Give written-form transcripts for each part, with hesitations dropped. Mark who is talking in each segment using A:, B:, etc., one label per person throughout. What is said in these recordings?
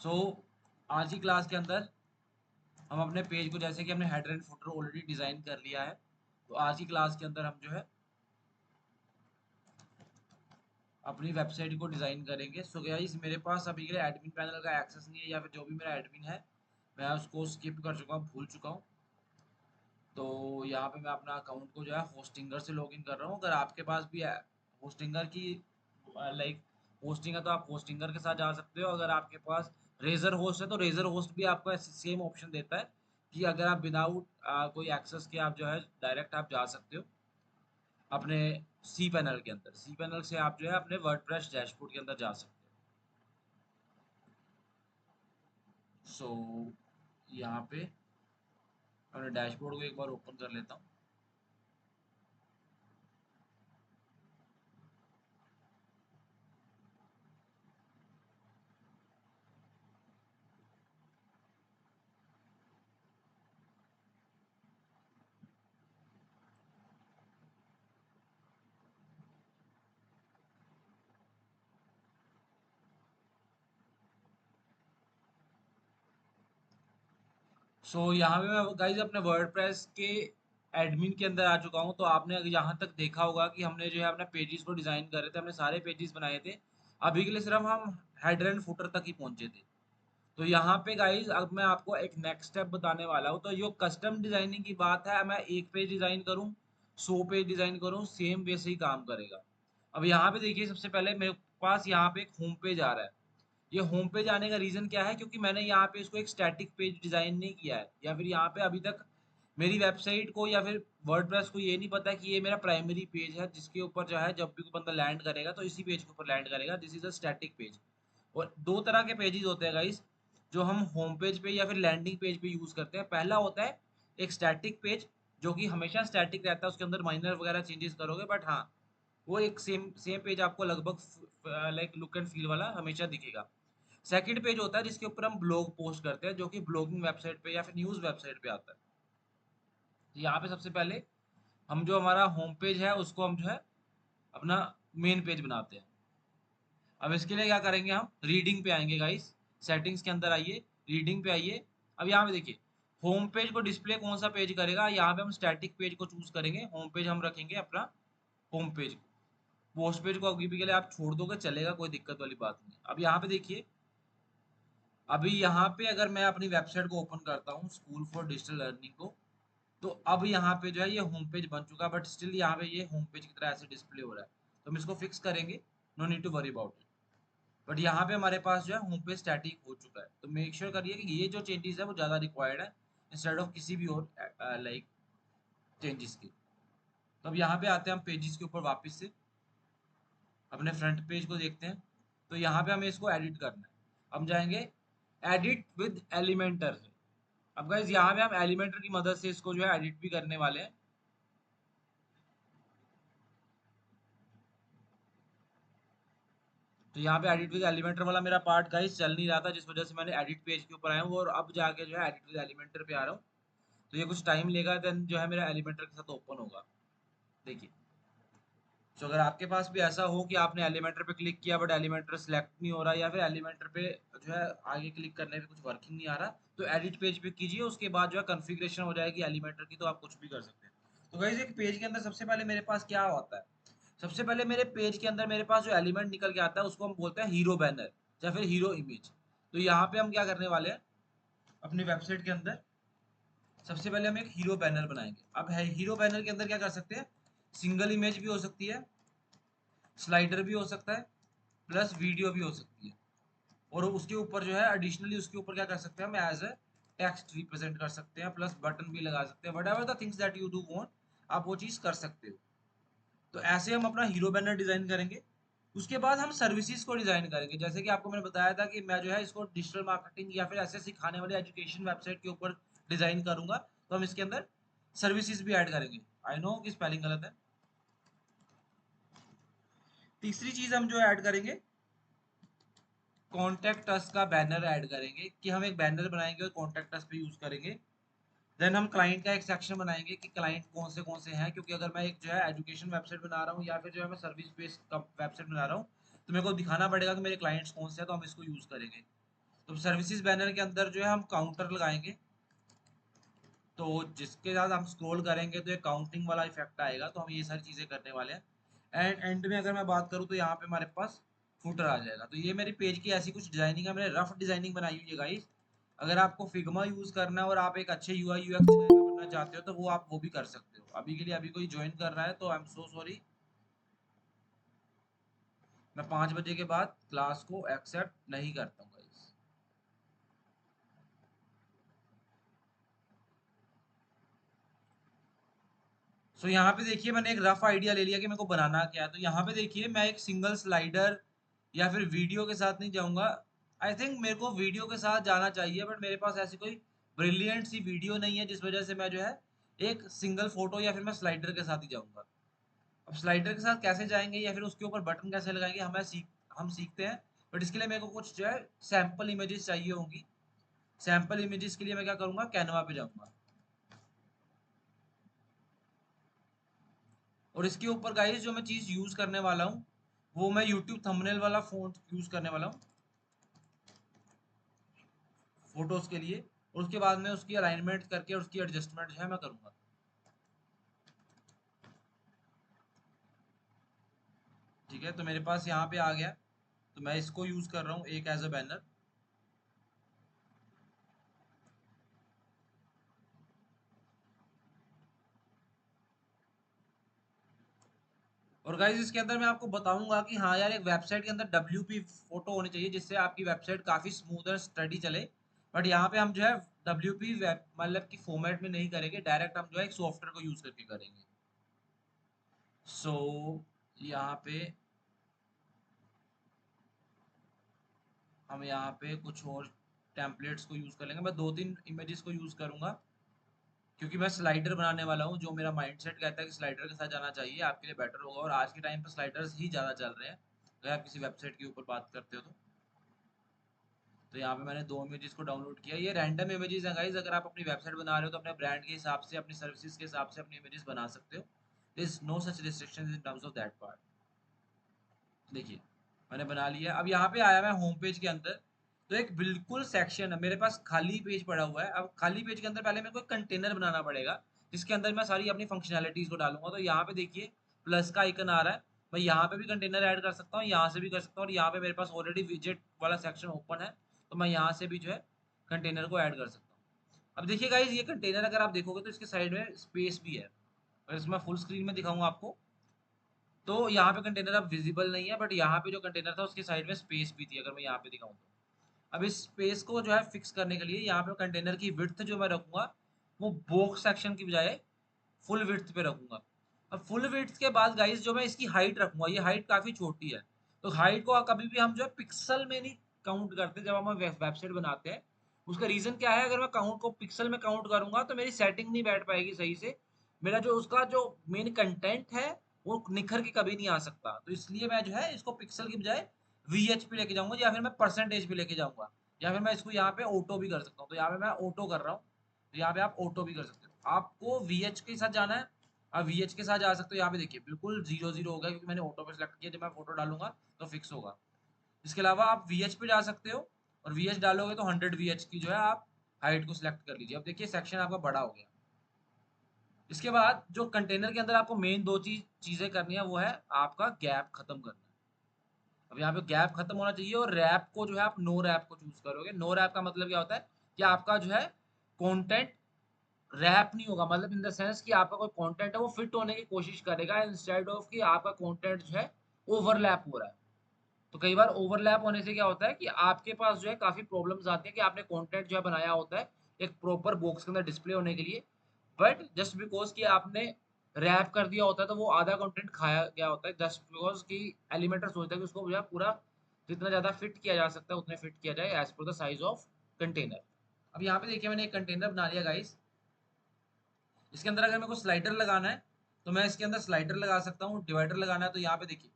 A: सो आज की क्लास के अंदर हम अपने पेज को, जैसे कि हमने header and footer already design कर लिया है, तो आज की क्लास के अंदर हम जो है अपनी वेबसाइट को डिज़ाइन करेंगे। सो गाइस, मेरे पास अभी के लिए एडमिन पैनल का एक्सेस नहीं है, या फिर जो भी मेरा एडमिन है मैं उसको स्किप कर चुका हूँ, भूल चुका हूँ। तो यहाँ पे मैं अपना अकाउंट को जो है होस्टिंगर से लॉगिन कर रहा हूँ। अगर आपके पास भी होस्टिंगर की लाइक होस्टिंग है तो आप होस्टिंगर के साथ जा सकते हो। अगर आपके पास रेजर होस्ट है तो रेजर होस्ट भी आपको सेम ऑप्शन देता है कि अगर आप विदाउट कोई एक्सेस के आप जो है डायरेक्ट आप जा सकते हो अपने सी पैनल के अंदर। सी पैनल से आप जो है अपने वर्डप्रेस डैशबोर्ड के अंदर जा सकते हो। सो यहाँ पे अपने डैशबोर्ड को एक बार ओपन कर लेता हूँ। यहाँ पे मैं गाइज अपने वर्डप्रेस के एडमिन के अंदर आ चुका हूँ। तो आपने यहाँ तक देखा होगा कि हमने जो है अपने पेजेस को डिजाइन कर रहे थे, हमने सारे पेजेस बनाए थे। अभी के लिए सिर्फ हम हेडर एंड फुटर तक ही पहुंचे थे। तो यहाँ पे गाइज अब मैं आपको एक नेक्स्ट स्टेप बताने वाला हूँ। तो जो कस्टम डिजाइनिंग की बात है, मैं एक पेज डिजाइन करूँ 100 पेज डिजाइन करूँ, सेम वैसे ही काम करेगा। अब यहाँ पे देखिए, सबसे पहले मेरे पास यहाँ पे एक होम पेज आ रहा है। ये होम पेज आने का रीजन क्या है? क्योंकि मैंने यहाँ पे इसको एक स्टैटिक पेज डिजाइन नहीं किया है, या फिर यहाँ पे अभी तक मेरी वेबसाइट को या फिर वर्डप्रेस को ये नहीं पता कि ये मेरा प्राइमरी पेज है जिसके ऊपर जो है जब भी कोई बंदा लैंड करेगा तो इसी पेज के ऊपर लैंड करेगा। This is a static page. और दो तरह के पेजेस होते हैं गाइस जो हम होम पेज पे या फिर लैंडिंग पेज पे यूज करते हैं। पहला होता है एक स्टैटिक पेज, जो कि हमेशा स्टैटिक रहता है, उसके अंदर माइनर वगैरह चेंजेस करोगे, बट हाँ वो एक सेम सेम पेज आपको लगभग लाइक लुक एंड फील वाला हमेशा दिखेगा। सेकंड पेज होता है जिसके ऊपर हम ब्लॉग पोस्ट करते हैं, जो कि ब्लॉगिंग वेबसाइट पे या फिर न्यूज़ वेबसाइट पे आता है। तो यहाँ पे सबसे पहले हम जो हमारा होम पेज है उसको हम जो है अपना मेन पेज बनाते हैं। अब इसके लिए क्या करेंगे, हम रीडिंग पे आएंगे गाइस। सेटिंग्स के अंदर आइए, रीडिंग पे आइए। अब यहाँ पे देखिए, होम पेज को डिस्प्ले कौन सा पेज करेगा, यहाँ पे हम स्टैटिक पेज को चूज करेंगे। होम पेज हम रखेंगे अपना होम पेज को। पोस्ट पेज को अभी के लिए आप छोड़ दोगे चलेगा, कोई दिक्कत वाली बात नहीं। अब यहाँ पे देखिए, अभी यहाँ पे अगर मैं अपनी वेबसाइट को ओपन करता हूँ स्कूल फॉर डिजिटल लर्निंग को, तो अब यहाँ पे जो है ये होम पेज बन चुका है, बट स्टिल यहाँ पे ये होम पेज की तरह ऐसे डिस्प्ले हो रहा है। तो हम इसको फिक्स करेंगे, no need to worry about it. But यहाँ पे हमारे पास जो है होम पेज स्टैटिक हो चुका है। तो मेक श्योर करिए कि ये जो चेंजेस है वो ज़्यादा रिक्वायर्ड है इंस्टेड ऑफ किसी भी और लाइक चेंजेस की। तो अब यहाँ पे आते हैं हम पेजेस के ऊपर वापस से, अपने फ्रंट पेज को देखते हैं। तो यहाँ पे हमें इसको एडिट करना है। हम जाएंगे एडिट विद एलिमेंटर से। अब गाइज यहाँ पे हम एलिमेंटर की मदद से इसको जो है एडिट भी करने वाले हैं। तो यहाँ पे एडिट विद एलिमेंटर वाला मेरा पार्ट गाइस चल नहीं रहा था, जिस वजह से मैंने एडिट पेज के ऊपर आया हूँ और अब जाके जो है एडिट विद एलिमेंटर पे आ रहा हूँ। तो ये कुछ टाइम लेगा, देन जो है मेरा एलिमेंटर के साथ ओपन होगा। देखिए, तो अगर आपके पास भी ऐसा हो कि आपने एलिमेंटर पे क्लिक किया बट एलिमेंटर सेलेक्ट नहीं हो रहा, या फिर एलिमेंटर पे जो है आगे क्लिक करने पे कुछ वर्किंग नहीं आ रहा, तो एडिट पेज पे कीजिए। उसके बाद जो है कॉन्फ़िगरेशन हो जाएगी एलिमेंटर की, तो आप कुछ भी कर सकते हैं। तो गाइस, एक पेज के अंदर सबसे पहले मेरे पास क्या होता है, सबसे पहले मेरे पेज के अंदर मेरे पास जो एलिमेंट निकल के आता है उसको हम बोलते हैं हीरो बैनर या फिर हीरो इमेज। तो यहाँ पे हम क्या करने वाले हैं, अपनी वेबसाइट के अंदर सबसे पहले हम एक हीरो बैनर बनाएंगे। अब है हीरो बैनर के अंदर क्या कर सकते हैं, सिंगल इमेज भी हो सकती है, स्लाइडर भी हो सकता है, प्लस वीडियो भी हो सकती है। और उसके ऊपर जो है एडिशनली उसके ऊपर क्या कर सकते हैं, हम एज ए टेक्स्ट रिप्रेजेंट कर सकते हैं, प्लस बटन भी लगा सकते हैं। What ever the things that you do want, आप वो चीज़ कर सकते हो। तो ऐसे हम अपना हीरो बैनर डिजाइन करेंगे। उसके बाद हम सर्विसेज को डिजाइन करेंगे। जैसे कि आपको मैंने बताया था कि मैं जो है इसको डिजिटल मार्केटिंग या फिर ऐसे सिखाने वाले एजुकेशन वेबसाइट के ऊपर डिजाइन करूंगा। तो हम इसके अंदर सर्विसेज भी ऐड करेंगे। आई नो कि स्पेलिंग गलत है। तीसरी चीज हम जो ऐड करेंगे, कॉन्टेक्ट अस का बैनर ऐड करेंगे, कि हम एक बैनर बनाएंगे और कॉन्टेक्ट अस पे यूज करेंगे। देन हम क्लाइंट का एक सेक्शन बनाएंगे कि क्लाइंट कौन से हैं, क्योंकि अगर मैं एक जो है एजुकेशन वेबसाइट बना रहा हूँ या फिर जो है मैं सर्विस बेस्ड वेबसाइट बना रहा हूँ, तो मेरे को दिखाना पड़ेगा कि मेरे क्लाइंट्स कौन से हैं, तो हम इसको यूज करेंगे। तो सर्विसेज बैनर के अंदर जो है हम काउंटर लगाएंगे, तो जिसके साथ हम स्क्रॉल करेंगे तो एक काउंटिंग वाला इफेक्ट आएगा। तो हम ये सारी चीजें करने वाले हैं। एंड एंड में अगर मैं बात करूँ तो यहाँ पे हमारे पास फुटर आ जाएगा। तो ये मेरी पेज की ऐसी कुछ डिजाइनिंग है, मैंने रफ डिजाइनिंग बनाई हुई है गाइस। अगर आपको फिग्मा यूज करना है और आप एक अच्छे यूआई यूएक्स डिजाइनर बनना चाहते हो तो वो आप वो भी कर सकते हो। अभी के लिए अभी कोई ज्वाइन कर रहा है तो आई एम सो सॉरी, मैं 5 बजे के बाद क्लास को एक्सेप्ट नहीं करता हूँ गाइस। सो यहाँ पे देखिए मैंने एक रफ आइडिया ले लिया कि मेरे को बनाना क्या है। तो यहाँ पे देखिए मैं एक सिंगल स्लाइडर या फिर वीडियो के साथ नहीं जाऊंगा। आई थिंक मेरे को वीडियो के साथ जाना चाहिए, बट मेरे पास ऐसी कोई ब्रिलियंट सी वीडियो नहीं है, जिस वजह से मैं जो है एक सिंगल फोटो या फिर मैं स्लाइडर के साथ ही जाऊंगा। अब स्लाइडर के साथ कैसे जाएंगे या फिर उसके ऊपर बटन कैसे लगाएंगे हम सीखते हैं। बट इसके लिए मेरे को कुछ जो है सैम्पल इमेजेस चाहिए होंगी। सैम्पल इमेजेस के लिए मैं क्या करूंगा, कैनवा पे जाऊंगा और इसके ऊपर गाइस जो मैं चीज यूज करने वाला हूँ वो मैं यूट्यूब थंबनेल वाला फोन यूज करने वाला हूँ फोटोज के लिए। और उसके बाद में उसकी अलाइनमेंट करके और उसकी एडजस्टमेंट जो है मैं करूंगा। ठीक है, तो मेरे पास यहाँ पे आ गया, तो मैं इसको यूज कर रहा हूँ एक एज अ बैनर। और गाइज इसके अंदर मैं आपको बताऊंगा कि हाँ यार, एक वेबसाइट के अंदर WP फोटो होनी चाहिए जिससे आपकी वेबसाइट काफी स्मूथ और स्टडी चले। बट यहाँ पे हम जो है WP वेब मतलब कि फॉर्मेट में नहीं करेंगे, डायरेक्ट हम जो है एक सॉफ्टवेयर को यूज करके करेंगे। सो यहाँ पे हम यहाँ पे कुछ और टेम्पलेट्स को यूज कर लेंगे। मैं 2-3 इमेजेस को यूज करूंगा क्योंकि मैं स्लाइडर बनाने वाला हूँ। जो मेरा माइंडसेट कहता है कि स्लाइडर के साथ जाना चाहिए, आपके लिए बेटर होगा। और आज के टाइम पर स्लाइडर्स ही ज़्यादा चल रहे हैं अगर आप किसी वेबसाइट के ऊपर बात करते हो तो यहाँ पे मैंने 2 इमेजेस को डाउनलोड किया। ये रैंडम इमेजेस हैं गाइज। अगर आप अपनी वेबसाइट बना रहे हो तो अपने ब्रांड के हिसाब से, अपनी सर्विसेज के हिसाब से अपनी इमेजेस बना सकते हो। There is no such restrictions in terms of that part. देखिए मैंने बना लिया। अब यहाँ पे आया मैं होम पेज के अंदर, तो एक बिल्कुल सेक्शन है मेरे पास, खाली पेज पड़ा हुआ है। अब खाली पेज के अंदर पहले मेरे को एक कंटेनर बनाना पड़ेगा जिसके अंदर मैं सारी अपनी फंक्शनैलिटीज को डालूंगा। तो यहाँ पे देखिए प्लस का आइकन आ रहा है, मैं यहाँ पे भी कंटेनर ऐड कर सकता हूँ, यहाँ से भी कर सकता हूँ। और यहाँ पे मेरे पास ऑलरेडी विजेट वाला सेक्शन ओपन है, तो मैं यहाँ से भी जो है कंटेनर को ऐड कर सकता हूँ। अब देखिए गाइज, ये कंटेनर अगर आप देखोगे तो इसके साइड में स्पेस भी है। अगर इसमें फुल स्क्रीन में दिखाऊंगा आपको तो यहाँ पे कंटेनर अब विजिबल नहीं है, बट यहाँ पे जो कंटेनर था उसके साइड में स्पेस भी थी। अगर मैं यहाँ पे दिखाऊं तो अब इस स्पेस को जो है फिक्स करने के लिए यहाँ पे कंटेनर की विड्थ जो मैं रखूंगा वो बॉक्स सेक्शन की बजाय फुल विड्थ पे रखूंगा। अब फुल विड्थ के बाद गाइस जो मैं इसकी हाइट रखूंगा, ये हाइट काफी छोटी है, तो हाइट को कभी भी हम जो है पिक्सल में नहीं काउंट करते जब हम वेबसाइट बनाते हैं। उसका रीजन क्या है, अगर मैं काउंट को पिक्सल में काउंट करूंगा तो मेरी सेटिंग नहीं बैठ पाएगी सही से। मेरा जो उसका जो मेन कंटेंट है वो निखर के कभी नहीं आ सकता। तो इसलिए मैं जो है इसको पिक्सल की बजाय VH पे लेके जाऊंगा, या फिर मैं परसेंटेज पे लेके जाऊंगा, या फिर मैं इसको यहाँ पे ऑटो भी कर सकता हूँ। तो यहाँ पे मैं ऑटो कर रहा हूँ, तो यहाँ पे आप ऑटो भी कर सकते हो। आपको VH के साथ जाना है, आप VH के साथ जा सकते हो। यहाँ पे देखिए बिल्कुल 0-0 हो गया क्योंकि मैंने ऑटो पे सेलेक्ट किया। जब मैं फोटो डालूंगा तो फिक्स होगा। इसके अलावा आप VH पे जा सकते हो, और VH डालोगे तो 100 VH की जो है आप हाइट को सिलेक्ट कर लीजिए। अब देखिए सेक्शन आपका बड़ा हो गया। इसके बाद जो कंटेनर के अंदर आपको मेन दो चीजें करनी है वो है आपका गैप खत्म करना है। अब यहाँ पे गैप खत्म होना चाहिए, और रैप को जो है आप नो रैप को चूज करोगे। नो रैप का मतलब क्या होता है कि आपका जो है कंटेंट रैप नहीं होगा, मतलब इन द सेंस कि आपका कोई कंटेंट है वो फिट होने की कोशिश करेगा, इंस्टेड ऑफ कि आपका कंटेंट जो है ओवरलैप हो रहा है। तो कई बार ओवरलैप होने से क्या होता है कि आपके पास जो है काफी प्रॉब्लम्स आती है कि आपने कंटेंट जो है बनाया होता है एक प्रॉपर बॉक्स के अंदर डिस्प्ले होने के लिए, बट जस्ट बिकॉज कि आपने रैप कर दिया होता है तो वो आधा कंटेंट खाया गया होता है, जस्ट बिकॉज कि एलिमेंटर सोचता है कि उसको जो है पूरा जितना ज्यादा फिट किया जा सकता है उतने फिट किया जाए as per the size of container. अब यहाँ पे देखिए मैंने एक कंटेनर बना लिया गाइस। इसके अंदर अगर मेरे को स्लाइडर लगाना है तो मैं इसके अंदर स्लाइडर लगा सकता हूँ। डिवाइडर लगाना है तो यहाँ पे देखिए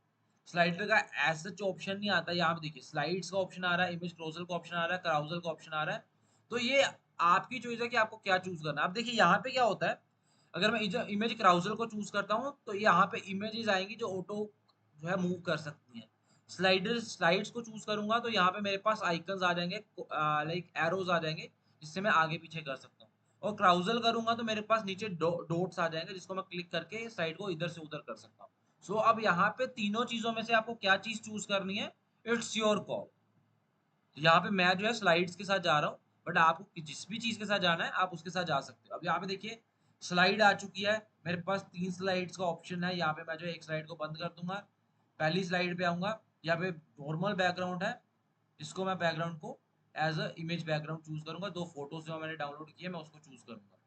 A: स्लाइडर का ऐसा ऑप्शन नहीं आता। यहाँ पे देखिए स्लाइड्स का ऑप्शन आ रहा है, इमेज क्लोजर का ऑप्शन आ रहा है, कराउजल का ऑप्शन आ रहा है। तो ये आपकी चॉइस है कि आपको क्या चूज करना है। अब देखिए यहाँ पे क्या होता है, अगर मैं इमेज क्राउजल को चूज करता हूँ तो यहाँ पे इमेजेस आएंगी जो ऑटो जो है मूव कर सकती हैं। स्लाइड्स को चूज करूंगा तो यहाँ पे मेरे पास आइकन्स आ जाएंगे, लाइक एरोज आ जाएंगे, जिससे मैं आगे पीछे कर सकता हूँ। और क्राउजल करूंगा तो मेरे पास नीचे डॉट्स आ जाएंगे, जिसको मैं क्लिक करके स्लाइड को इधर से उधर कर सकता हूँ। सो अब यहाँ पे तीनों चीजों में से आपको क्या चीज चूज करनी है, इट्स योर कॉल। तो यहाँ पे मैं जो है स्लाइड्स के साथ जा रहा हूँ, बट आपको जिस भी चीज के साथ जाना है आप उसके साथ जा सकते हो। अब यहाँ पे देखिए स्लाइड आ चुकी है, मेरे पास 3 स्लाइड्स का ऑप्शन है। यहाँ पे मैं जो है एक स्लाइड को बंद कर दूंगा, पहली स्लाइड पे आऊंगा। यहाँ पे नॉर्मल बैकग्राउंड है, इसको मैं बैकग्राउंड को as a image background choose करूंगा। 2 फोटोज जो मैंने डाउनलोड किए मैं उसको चूज करूंगा।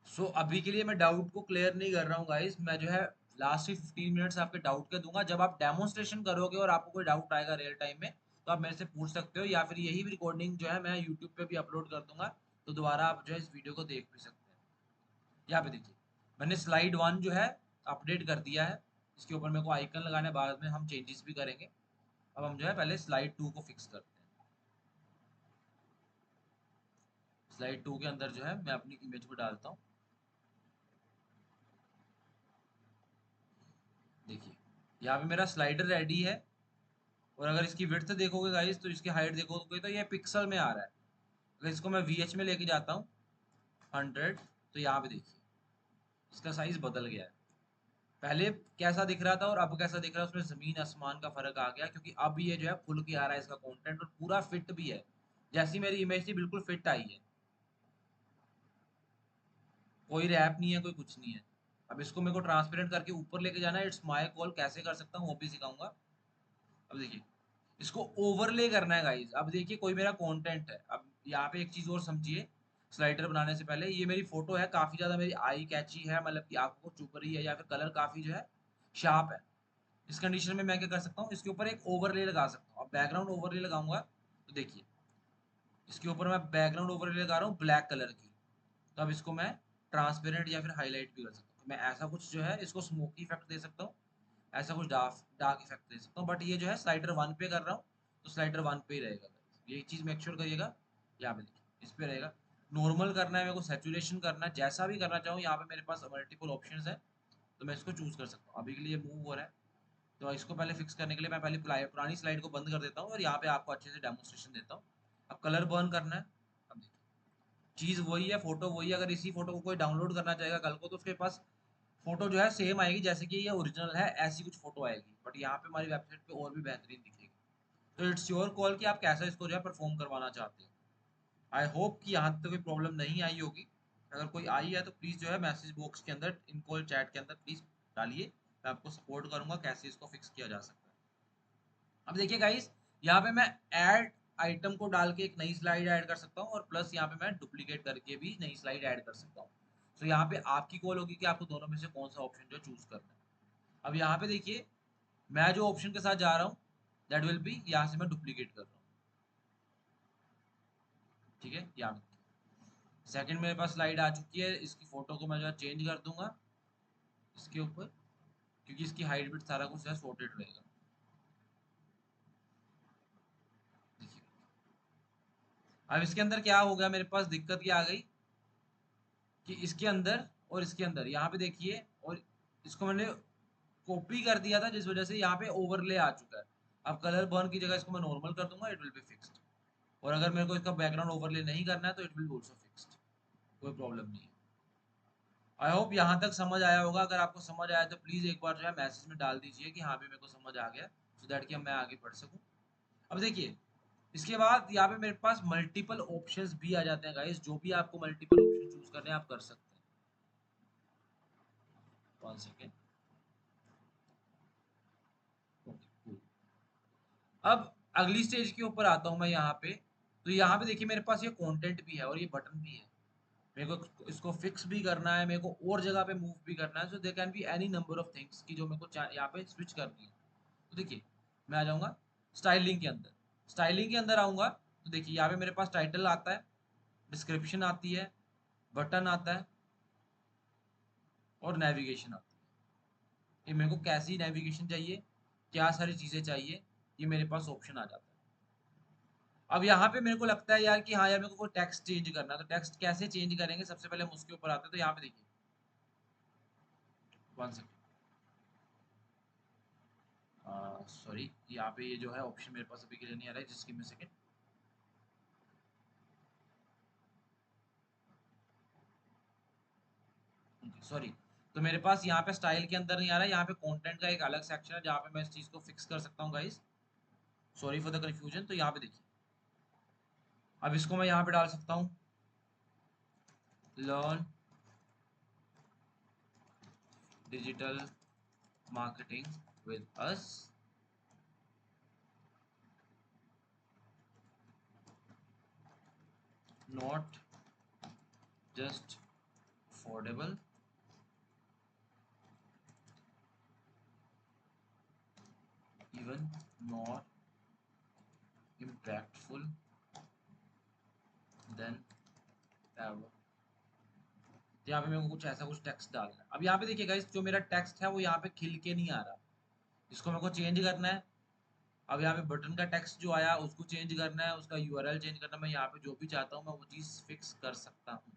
A: सो अभी के लिए मैं डाउट को क्लियर नहीं कर रहा हूँ गाइस, मैं जो है लास्ट ही 15 मिनट्स आपके डाउट के दूंगा। जब आप डेमोन्स्ट्रेशन करोगे और आपको कोई डाउट आएगा रियल टाइम में, तो आप मेरे से पूछ सकते हो, या फिर यही रिकॉर्डिंग जो है मैं यूट्यूब पे भी अपलोड कर दूंगा, तो दोबारा आप जो है इस वीडियो को देख भी सकते हैं। यहाँ पे देखिए मैंने स्लाइड 1 जो है अपडेट कर दिया है, इसके ऊपर मेरे को आइकन लगाने, बाद में हम चेंजेस भी करेंगे। अब हम जो है पहले स्लाइड 2 को फिक्स करते हैं। स्लाइड 2 के अंदर जो है मैं अपनी इमेज को डालता हूँ। देखिए यहाँ पे मेरा स्लाइडर रेडी है, और अगर इसकी विड्थ देखोगे गाइस तो इसकी हाइट देखोगे तो ये पिक्सल में आ रहा है। अगर इसको मैं VH में लेके जाता हूँ 100, तो यहाँ पे देखिए इसका साइज बदल गया है। पहले कैसा दिख रहा था और अब कैसा दिख रहा है, उसमें जमीन आसमान का फर्क आ गया, क्योंकि अब ये जो है खुल के आ रहा है इसका कंटेंट, और पूरा फिट भी है। जैसी मेरी इमेज थी बिल्कुल फिट आई है, कोई रैप नहीं है, कोई कुछ नहीं है। अब इसको मेरे को ट्रांसपेरेंट करके ऊपर लेके जाना है, इट्स माय कॉल, कैसे कर सकता हूँ वो भी सिखाऊंगा। अब देखिए इसको ओवरले करना है गाइस। अब देखिए कोई मेरा कंटेंट है, अब यहाँ पे एक चीज और समझिए, स्लाइडर बनाने से पहले ये मेरी फोटो है, काफी ज्यादा मेरी आई कैची है, मतलब कि आंखों को चुभ रही है, या फिर कलर काफी जो है शार्प है। इस कंडीशन में मैं क्या कर सकता हूँ, इसके ऊपर एक ओवरले लगा सकता हूँ। अब बैकग्राउंड ओवरले लगाऊंगा तो देखिए इसके ऊपर मैं बैकग्राउंड ओवरले लगा रहा हूँ ब्लैक कलर की। तो अब इसको मैं ट्रांसपेरेंट या फिर हाईलाइट भी कर सकता हूँ। मैं ऐसा कुछ जो है इसको स्मोकी इफेक्ट दे सकता हूँ, ऐसा कुछ डार्क डार्क इफेक्ट दे सकता हूँ, बट ये जो है स्लाइडर 1 पे कर रहा हूँ, तो स्लाइडर 1 पे ही रहेगा। ये चीज मेक श्योर करिएगा। यहाँ पे देखिए इस पे रहेगा। नॉर्मल करना है मेरे को, सैचुरेशन करना है, जैसा भी करना चाहूँ, यहाँ पे मेरे पास मल्टीपल ऑप्शंस है, तो मैं इसको चूज कर सकता हूँ। अभी के लिए मूव हो रहा है, तो इसको पहले फिक्स करने के लिए मैं पहले पुरानी स्लाइड को बंद कर देता हूँ, और यहाँ पे आपको अच्छे से डेमोन्स्ट्रेशन देता हूँ। अब कलर बर्न करना है। अब देखिए चीज वही है, फोटो वही है। अगर इसी फोटो को कोई डाउनलोड करना चाहेगा कल को, तो उसके पास फोटो जो है सेम आएगी, जैसे कि ये ओरिजिनल है ऐसी कुछ फोटो आएगी, बट यहाँ पे हमारी वेबसाइट पे और भी बेहतरीन दिखेगी। तो इट्स योर कॉल कि आप कैसा इसको जो है परफॉर्म करवाना चाहते हो। आई होप कि यहाँ तक कोई प्रॉब्लम नहीं आई होगी। अगर कोई आई है तो प्लीज़ जो है मैसेज बॉक्स के अंदर, इन कॉल चैट के अंदर प्लीज़ डालिए, मैं आपको सपोर्ट करूंगा कैसे इसको फिक्स किया जा सकता है। अब देखिए गाइस यहाँ पे मैं ऐड आइटम को डाल के एक नई स्लाइड ऐड कर सकता हूँ, और प्लस यहाँ पे मैं डुप्लीकेट करके भी नई स्लाइड ऐड कर सकता हूँ। तो यहाँ पे आपकी कॉल होगी कि आपको दोनों में से कौन सा ऑप्शन जो चूज करना है। अब यहाँ पे देखिए मैं जो ऑप्शन के साथ जा रहा हूँ, दैट विल बी, यहाँ से मैं डुप्लीकेट कर रहा हूँ। ठीक है, यहाँ सेकंड मेरे पास स्लाइड आ चुकी है, इसकी फोटो को मैं जो है चेंज कर दूंगा इसके ऊपर, क्योंकि इसकी हाइट विड्थ सारा कुछ है सॉर्टेड रहेगा। देखिए अब इसके अंदर क्या हो गया, मेरे पास दिक्कत क्या आ गई कि इसके अंदर और इसके अंदर यहाँ पे देखिए, और इसको मैंने कॉपी कर दिया था, जिस वजह से यहाँ पे ओवरले आ चुका है। अब कलर बर्न की जगह इसको मैं नॉर्मल कर दूंगा, इट विल बी फिक्स्ड। और अगर मेरे को इसका बैकग्राउंड ओवरले नहीं करना है तो इट विल ऑल्सो फिक्स्ड, कोई प्रॉब्लम नहीं है। आई होप यहाँ तक समझ आया होगा। अगर आपको समझ आया तो प्लीज़ एक बार जो है मैसेज में डाल दीजिए कि हाँ भी मेरे को समझ आ गया, सो दैट कि मैं आगे बढ़ सकूँ। अब देखिए इसके बाद यहाँ पे मेरे पास मल्टीपल ऑप्शंस भी आ जाते हैं गाइस, जो भी आपको मल्टीपल ऑप्शन चूज करने हैं आप कर सकते हैं। 1 सेकेंड। अब अगली स्टेज के ऊपर आता हूँ मैं यहाँ पे। तो यहाँ पे देखिए मेरे पास ये कंटेंट भी है और ये बटन भी है। मेरे को इसको फिक्स भी करना है, मेरे को और जगह पे मूव भी करना है। So they can be any number of things की जो मेरे को यहाँ पे स्विच करनी है। तो देखिए मैं आ जाऊंगा स्टाइलिंग के अंदर। स्टाइलिंग के अंदर आऊंगा तो देखिए यहाँ पे मेरे पास टाइटल आता है, डिस्क्रिप्शन आती है, बटन आता है, और नेविगेशन आती है। ये मेरे को कैसी नेविगेशन चाहिए, क्या सारी चीज़ें चाहिए, ये मेरे पास ऑप्शन आ जाता है। अब यहाँ पे मेरे को लगता है यार कि हाँ यार मेरे को कोई टेक्स्ट चेंज करना है, तो टेक्स्ट कैसे चेंज करेंगे, सबसे पहले हम उसके ऊपर आते हैं। तो यहाँ पे देखिए 1 सेकेंड। सॉरी, यहाँ पे ये जो है ऑप्शन मेरे पास अभी के लिए नहीं आ रहा है, जिसकी मैं सेकंड। सॉरी, तो मेरे पास यहाँ पे स्टाइल के अंदर नहीं आ रहा है, यहाँ पे कंटेंट का एक अलग सेक्शन है जहाँ पे मैं इस चीज़ को फिक्स कर सकता हूँ guys. Sorry for the confusion. तो यहाँ पे देखिए, अब इसको मैं यहाँ पे डाल सकता हूँ, learn digital marketing with us, not just affordable, even not impactful than ever। तो यहाँ पे मेरे को कुछ ऐसा कुछ टेक्स्ट डालना है। अब यहाँ पे देखिए गाइस, जो मेरा टेक्स्ट है वो यहाँ पे खिल के नहीं आ रहा, इसको मेरे को चेंज करना है। अब यहाँ पे बटन का टेक्स्ट जो आया उसको चेंज करना है, उसका यूआरएल चेंज करना है। मैं यहाँ पे जो भी चाहता हूँ मैं वो चीज़ फिक्स कर सकता हूँ।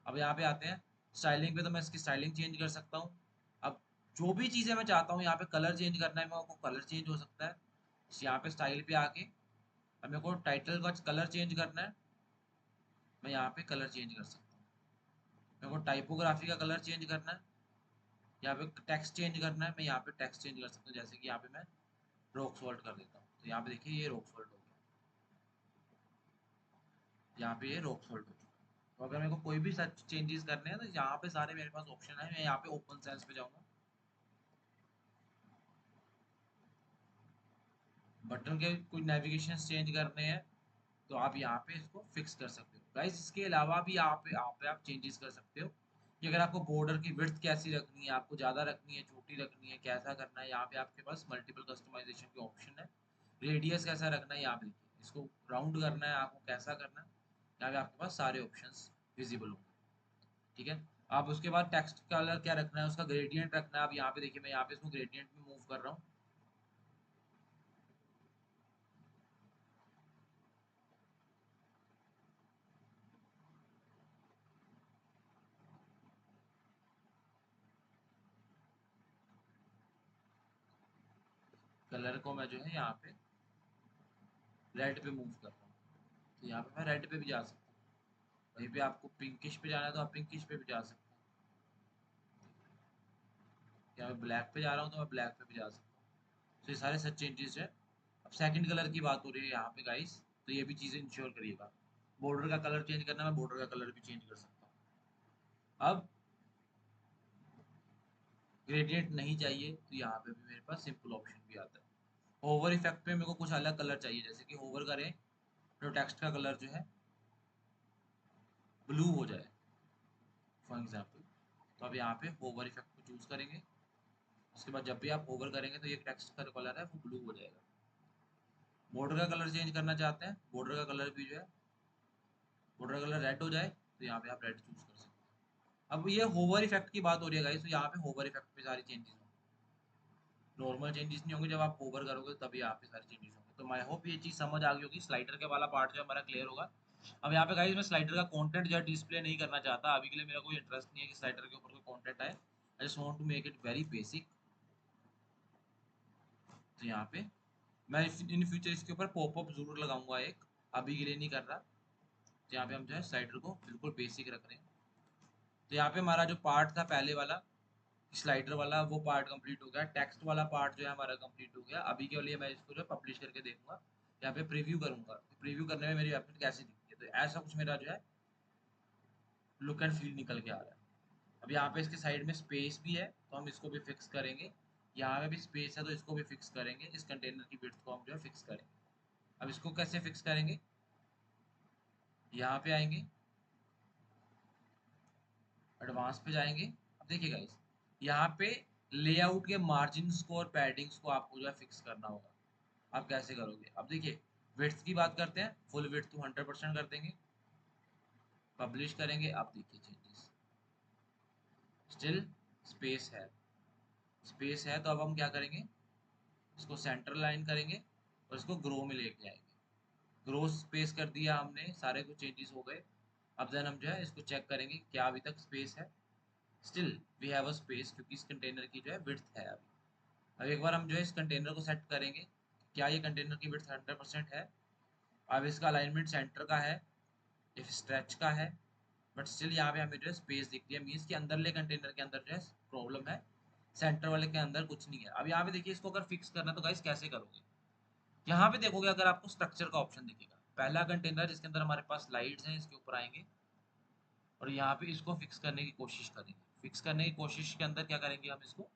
A: अब यहाँ पे आते हैं स्टाइलिंग पे, तो मैं इसकी स्टाइलिंग चेंज कर सकता हूँ। अब जो भी चीज़ें मैं चाहता हूँ, यहाँ पे कलर चेंज करना है मेरे को, कलर चेंज हो सकता है। यहाँ पे स्टाइल पे आके अब मेरे को टाइटल का कलर चेंज करना है, मैं यहाँ पे कलर चेंज कर सकता हूँ। मेरे को टाइपोग्राफी का कलर चेंज करना है, यहाँ पे टेक्स्ट चेंज करना है, मैं यहाँ पे टेक्स्ट चेंज कर सकता हूँ। जैसे कि यहाँ पे मैं रॉक सॉल्ट कर देता हूँ, तो यहाँ पे देखिए ये रॉक सॉल्ट हो गया, यहाँ पे ये रॉक सॉल्ट हो चुका है। तो अगर मेरे को कोई भी सच चेंजेस करने हैं तो यहाँ पे सारे मेरे पास ऑप्शन है। मैं यहाँ पे ओपन सेंस पे जाऊँगा, बटन के कोई नेविगेशन चेंज करने हैं तो आप यहाँ पे इसको फिक्स कर सकते हो गाइस। इसके अलावा भी आप चेंजेस कर सकते हो कि अगर आपको बॉर्डर की विड्थ कैसी रखनी है, आपको ज़्यादा रखनी है, छोटी रखनी है, कैसा करना है। यहाँ पे आपके पास मल्टीपल कस्टमाइजेशन के ऑप्शन है। रेडियस कैसा रखना है यहाँ पे देखिए, इसको राउंड करना है आपको, कैसा करना है, यहाँ पे आपके पास सारे ऑप्शंस विजिबल होंगे। ठीक है। आप उसके बाद टेक्स्ट कलर क्या रखना है, उसका ग्रेडियंट रखना है। आप यहाँ पे देखिए, मैं यहाँ पे इसको ग्रेडियंट में मूव कर रहा हूँ। कलर को मैं जो है यहाँ पे रेड पे मूव कर रहा हूँ, तो यहाँ पे मैं रेड पे भी जा सकता हूँ। वहीं पे आपको पिंकिश पे जाना है तो आप पिंकिश पे भी जा सकते हैं। यहाँ पे ब्लैक पे जा रहा हूँ तो मैं ब्लैक पे भी जा सकता हूँ। तो ये सारे सच चेंजेस है। अब सेकंड कलर की बात हो रही है यहाँ पे गाइस, तो ये भी चीज़ें इंश्योर करिएगा। बॉर्डर का कलर चेंज करना है, मैं बॉर्डर का कलर भी चेंज कर सकता हूँ। अब ग्रेडियंट नहीं चाहिए तो यहाँ पे भी मेरे पास सिंपल ऑप्शन भी आता है। ओवर इफेक्ट पे मेरे को कुछ अलग कलर चाहिए, जैसे कि ओवर करें तो टेक्स्ट का कलर जो है ब्लू हो जाए फॉर एग्जाम्पल। तो अब यहाँ पे होवर इफेक्ट को चूज करेंगे। उसके बाद जब भी आप होवर करेंगे तो ये टेक्स्ट का कलर है वो ब्लू हो जाएगा। बॉर्डर का कलर चेंज करना चाहते हैं, बॉर्डर का कलर भी जो है, बॉर्डर का कलर रेड हो जाए तो यहाँ पे आप रेड चूज कर सकते हैं। अब ये होवर इफेक्ट की बात हो रही है गाइस, तो यहाँ पे होवर इफेक्ट पे सारी चेंजेस होंगे। नॉर्मल चेंजेस नहीं होंगे, जब आप होवर करोगे तभी यहाँ पे सारे चेंजेस होंगे। तो आई होप ये चीज़ समझ आ गई होगी, स्लाइडर के वाला पार्ट जो है हमारा क्लियर होगा। अब यहाँ पे गाइस मैं स्लाइडर का कंटेंट जो है डिस्प्ले नहीं करना चाहता अभी के लिए, मेरा कोई इंटरेस्ट नहीं है कि स्लाइडर के ऊपर कोई कंटेंट आए। I just want to make it very basic. तो यहाँ पे मैं इन फ्यूचर इसके ऊपर पॉपअप जरूर लगाऊंगा एक, अभी के लिए नहीं कर रहा। तो यहाँ पे हम जो है स्लाइडर को बिल्कुल बेसिक रख रहे हैं। तो यहाँ पे हमारा जो पार्ट था पहले वाला स्लाइडर वाला, वो पार्ट कंप्लीट हो गया। टेक्स्ट वाला पार्ट जो है हमारा कंप्लीट हो गया। अभी के लिए मैं इसको जो पब्लिश करके देखूंगा, यहाँ पे प्रीव्यू करूंगा। प्रीव्यू करने में मेरी वेबसाइट कैसी दिखती है, तो ऐसा कुछ मेरा जो है लुक एंड फील निकल के आ रहा है। अब यहाँ पे इसके साइड में स्पेस भी है तो हम इसको भी फिक्स करेंगे। यहाँ पे भी स्पेस है तो इसको भी फिक्स करेंगे। इस कंटेनर की विड्थ को हम जो है फिक्स करेंगे। अब इसको कैसे फिक्स करेंगे, यहाँ पे आएंगे, एडवांस पे जाएंगे। अब देखिए गाइस, यहाँ पे लेआउट के मार्जिन को और पैडिंग्स को आपको जो है फिक्स करना होगा। आप कैसे करोगे, अब देखिए विड्थ की बात करते हैं, फुल विड्थ टू 100% कर देंगे, पब्लिश करेंगे। आप देखिए चेंजेस, स्टिल स्पेस है, स्पेस है। तो अब हम क्या करेंगे, इसको सेंटर लाइन करेंगे और इसको ग्रो में लेके आएंगे। ग्रो स्पेस कर दिया हमने, सारे कुछ चेंजेस हो गए। अब देन हम जो है इसको चेक करेंगे क्या अभी तक स्पेस है। Still we have a space, क्योंकि इस कंटेनर की जो है विड्थ है अभी। अब एक बार हम जो है इस कंटेनर को सेट करेंगे, क्या ये कंटेनर की विड्थ 100% है। अब इसका अलाइनमेंट सेंटर का है, इफ स्ट्रेच का है, बट स्टिल यहाँ पे हमें जो है स्पेस दिख रही है, मीन्स कि अंदरले कंटेनर के अंदर जो है प्रॉब्लम है, सेंटर वाले के अंदर कुछ नहीं है। अब यहाँ पे देखिए इसको अगर फिक्स करना है तो गाइस कैसे करोगे, यहाँ पे देखोगे अगर आपको स्ट्रक्चर का ऑप्शन दिखेगा, पहला कंटेनर जिसके अंदर हमारे पास लाइट्स हैं इसके ऊपर आएंगे और यहाँ पे इसको फिक्स करने की कोशिश करेंगे। फिक्स करने की कोशिश के अंदर क्या करेंगे, हम इसको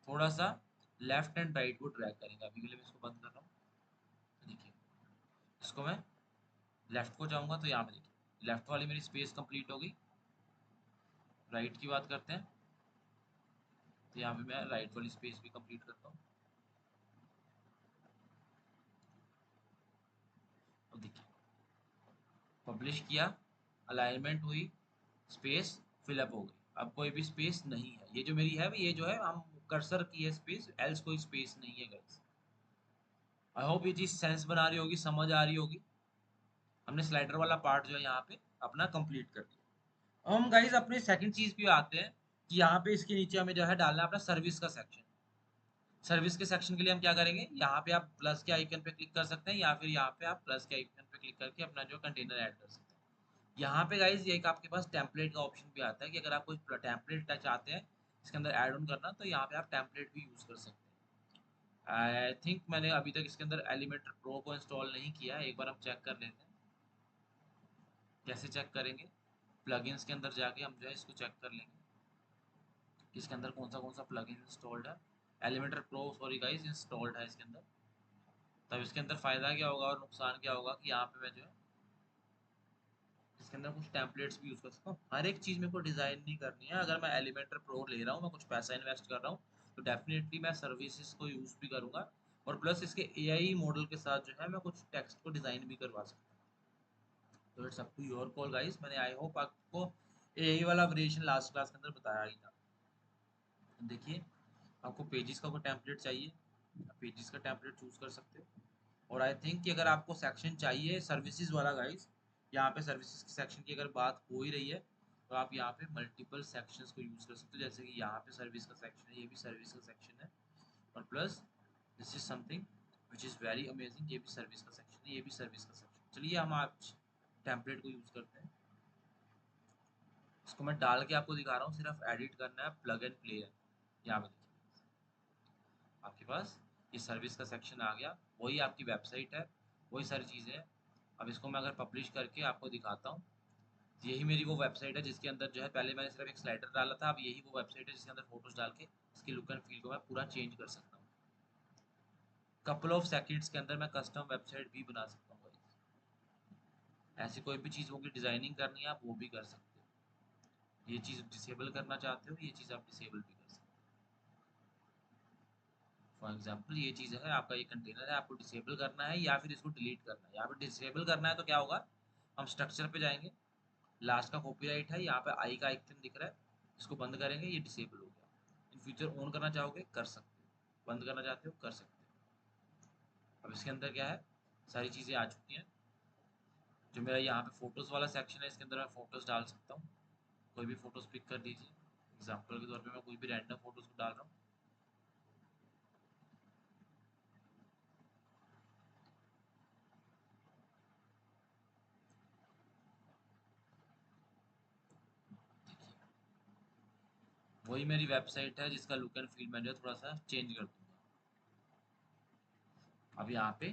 A: थोड़ा सा लेफ्ट एंड राइट को ड्रैग करेंगे। अभी के लिए मैं इसको बंद कर रहा हूँ, तो देखिए इसको मैं लेफ्ट को जाऊंगा तो यहाँ पे देखिए लेफ्ट वाली मेरी स्पेस कंप्लीट होगी। राइट की बात करते हैं तो यहाँ पे मैं राइट वाली स्पेस भी कंप्लीट करता हूँ। अब देखिए पब्लिश किया, अलाइनमेंट हुई, स्पेस फिलअप हो गई, अब कोई भी स्पेस नहीं है। ये जो मेरी है ये जो है हम कर्सर की है स्पेस, एल्स कोई स्पेस नहीं है गाइस। आई होप ये चीज सेंस बना रही होगी, समझ आ रही होगी। हमने स्लाइडर वाला पार्ट जो है यहाँ पे अपना कंप्लीट कर दिया। अब हम गाइस अपनी सेकंड चीज पे आते हैं कि यहाँ पे इसके नीचे हमें जो है डालना है अपना सर्विस का सेक्शन। सर्विस के सेक्शन के लिए हम क्या करेंगे, यहाँ पे आप प्लस के आइकन पे क्लिक कर सकते हैं या फिर यहाँ पे आप प्लस के आइकन पे क्लिक करके अपना जो कंटेनर ऐड कर सकते हैं। यहाँ पे गाइज ये एक आपके पास टेम्पलेट का ऑप्शन भी आता है कि अगर आप कोई टेम्पलेट चाहते हैं इसके अंदर ऐड ऑन करना तो यहाँ पे आप टेम्पलेट भी यूज कर सकते हैं। आई थिंक मैंने अभी तक इसके अंदर एलिमेंटर प्रो को इंस्टॉल नहीं किया है, एक बार हम चेक कर लेते हैं। कैसे चेक करेंगे, प्लगइन्स के अंदर जाके हम जो है इसको चेक कर लेंगे कि इसके अंदर कौन सा प्लगइन इंस्टॉल्ड है। Elementor pro sorry guys installed है इसके अंदर। तब इसके अंदर फ़ायदा क्या होगा और नुकसान क्या होगा कि यहाँ पे मैं जो है इसके अंदर कुछ टेम्पलेट्स भी यूज़ कर सकता हूँ। हर एक चीज़ मेरे को डिज़ाइन नहीं करनी है। अगर मैं एलिमेंटर प्रो ले रहा हूँ, मैं कुछ पैसा इन्वेस्ट कर रहा हूँ, तो डेफिनेटली मैं सर्विसेज को यूज़ भी करूँगा और प्लस इसके एआई मॉडल के साथ जो है मैं कुछ टेक्स्ट को डिज़ाइन भी करवा सकता हूँ। तो it's up to your call guys. मैंने आई होप आपको एआई वाला वेरिएशन लास्ट क्लास के अंदर बताया ही था। देखिए आपको पेजेस का कोई टेम्पलेट चाहिए, पेजेस का टेम्पलेट चूज़ कर सकते हो। और आई थिंक कि अगर आपको सेक्शन चाहिए सर्विसेज वाला गाइस, यहाँ पे सर्विसेज के सेक्शन की अगर बात हो ही रही है तो आप यहाँ पे मल्टीपल सेक्शंस को यूज़ कर सकते हो। जैसे कि यहाँ पे सर्विस का सेक्शन है, ये भी सर्विस का सेक्शन है और plus this is something which is very amazing, ये भी सर्विस का सेक्शन है, ये भी सर्विस का सेक्शन। चलिए हम आज टेम्पलेट को यूज़ करते हैं। इसको मैं डाल के आपको दिखा रहा हूँ, सिर्फ एडिट करना है, प्लग एंड प्ले है। यहाँ पे देखिए आपके पास ये सर्विस का सेक्शन आ गया, वही आपकी वेबसाइट है, वही सारी चीज़ें हैं। अब इसको मैं अगर पब्लिश करके आपको दिखाता हूँ, यही मेरी वो वेबसाइट है जिसके अंदर जो है पहले मैंने सिर्फ एक स्लाइडर डाला था, अब यही वो वेबसाइट है जिसके अंदर फोटोज डाल के इसकी लुक एंड फील को मैं पूरा चेंज कर सकता हूँ। कपल ऑफ सेकंड्स के अंदर मैं कस्टम वेबसाइट भी बना सकता हूँ। ऐसी कोई भी चीज़ों की डिज़ाइनिंग करनी है आप वो भी कर सकते हो। ये चीज़ डिसेबल करना चाहते हो, ये चीज़ आप डिसेबल भी कर सकते हो। फॉर एग्जाम्पल ये चीज़ है, आपका ये कंटेनर है, आपको डिसेबल करना है या फिर इसको डिलीट करना है। यहाँ पे डिसेबल करना है तो क्या होगा, हम स्ट्रक्चर पे जाएंगे, लास्ट का कॉपीराइट है, यहाँ पे आई का आइकन दिख रहा है, इसको बंद करेंगे, ये डिसेबल हो गया। इन फ्यूचर ऑन करना चाहोगे कर सकते हो, बंद करना चाहते हो कर सकते हो। अब इसके अंदर क्या है, सारी चीज़ें आ चुकी हैं। जो मेरा यहाँ पे फोटोज़ वाला सेक्शन है इसके अंदर मैं फोटोज़ डाल सकता हूँ, कोई भी फोटोज़ पिक कर दीजिए। एग्जाम्पल के तौर पे मैं कोई भी रैंडम फोटोज़ को डाल रहा हूँ। वही मेरी वेबसाइट है जिसका लुक एंड फील मैं जो थोड़ा सा चेंज कर दूंगा। अब यहाँ पे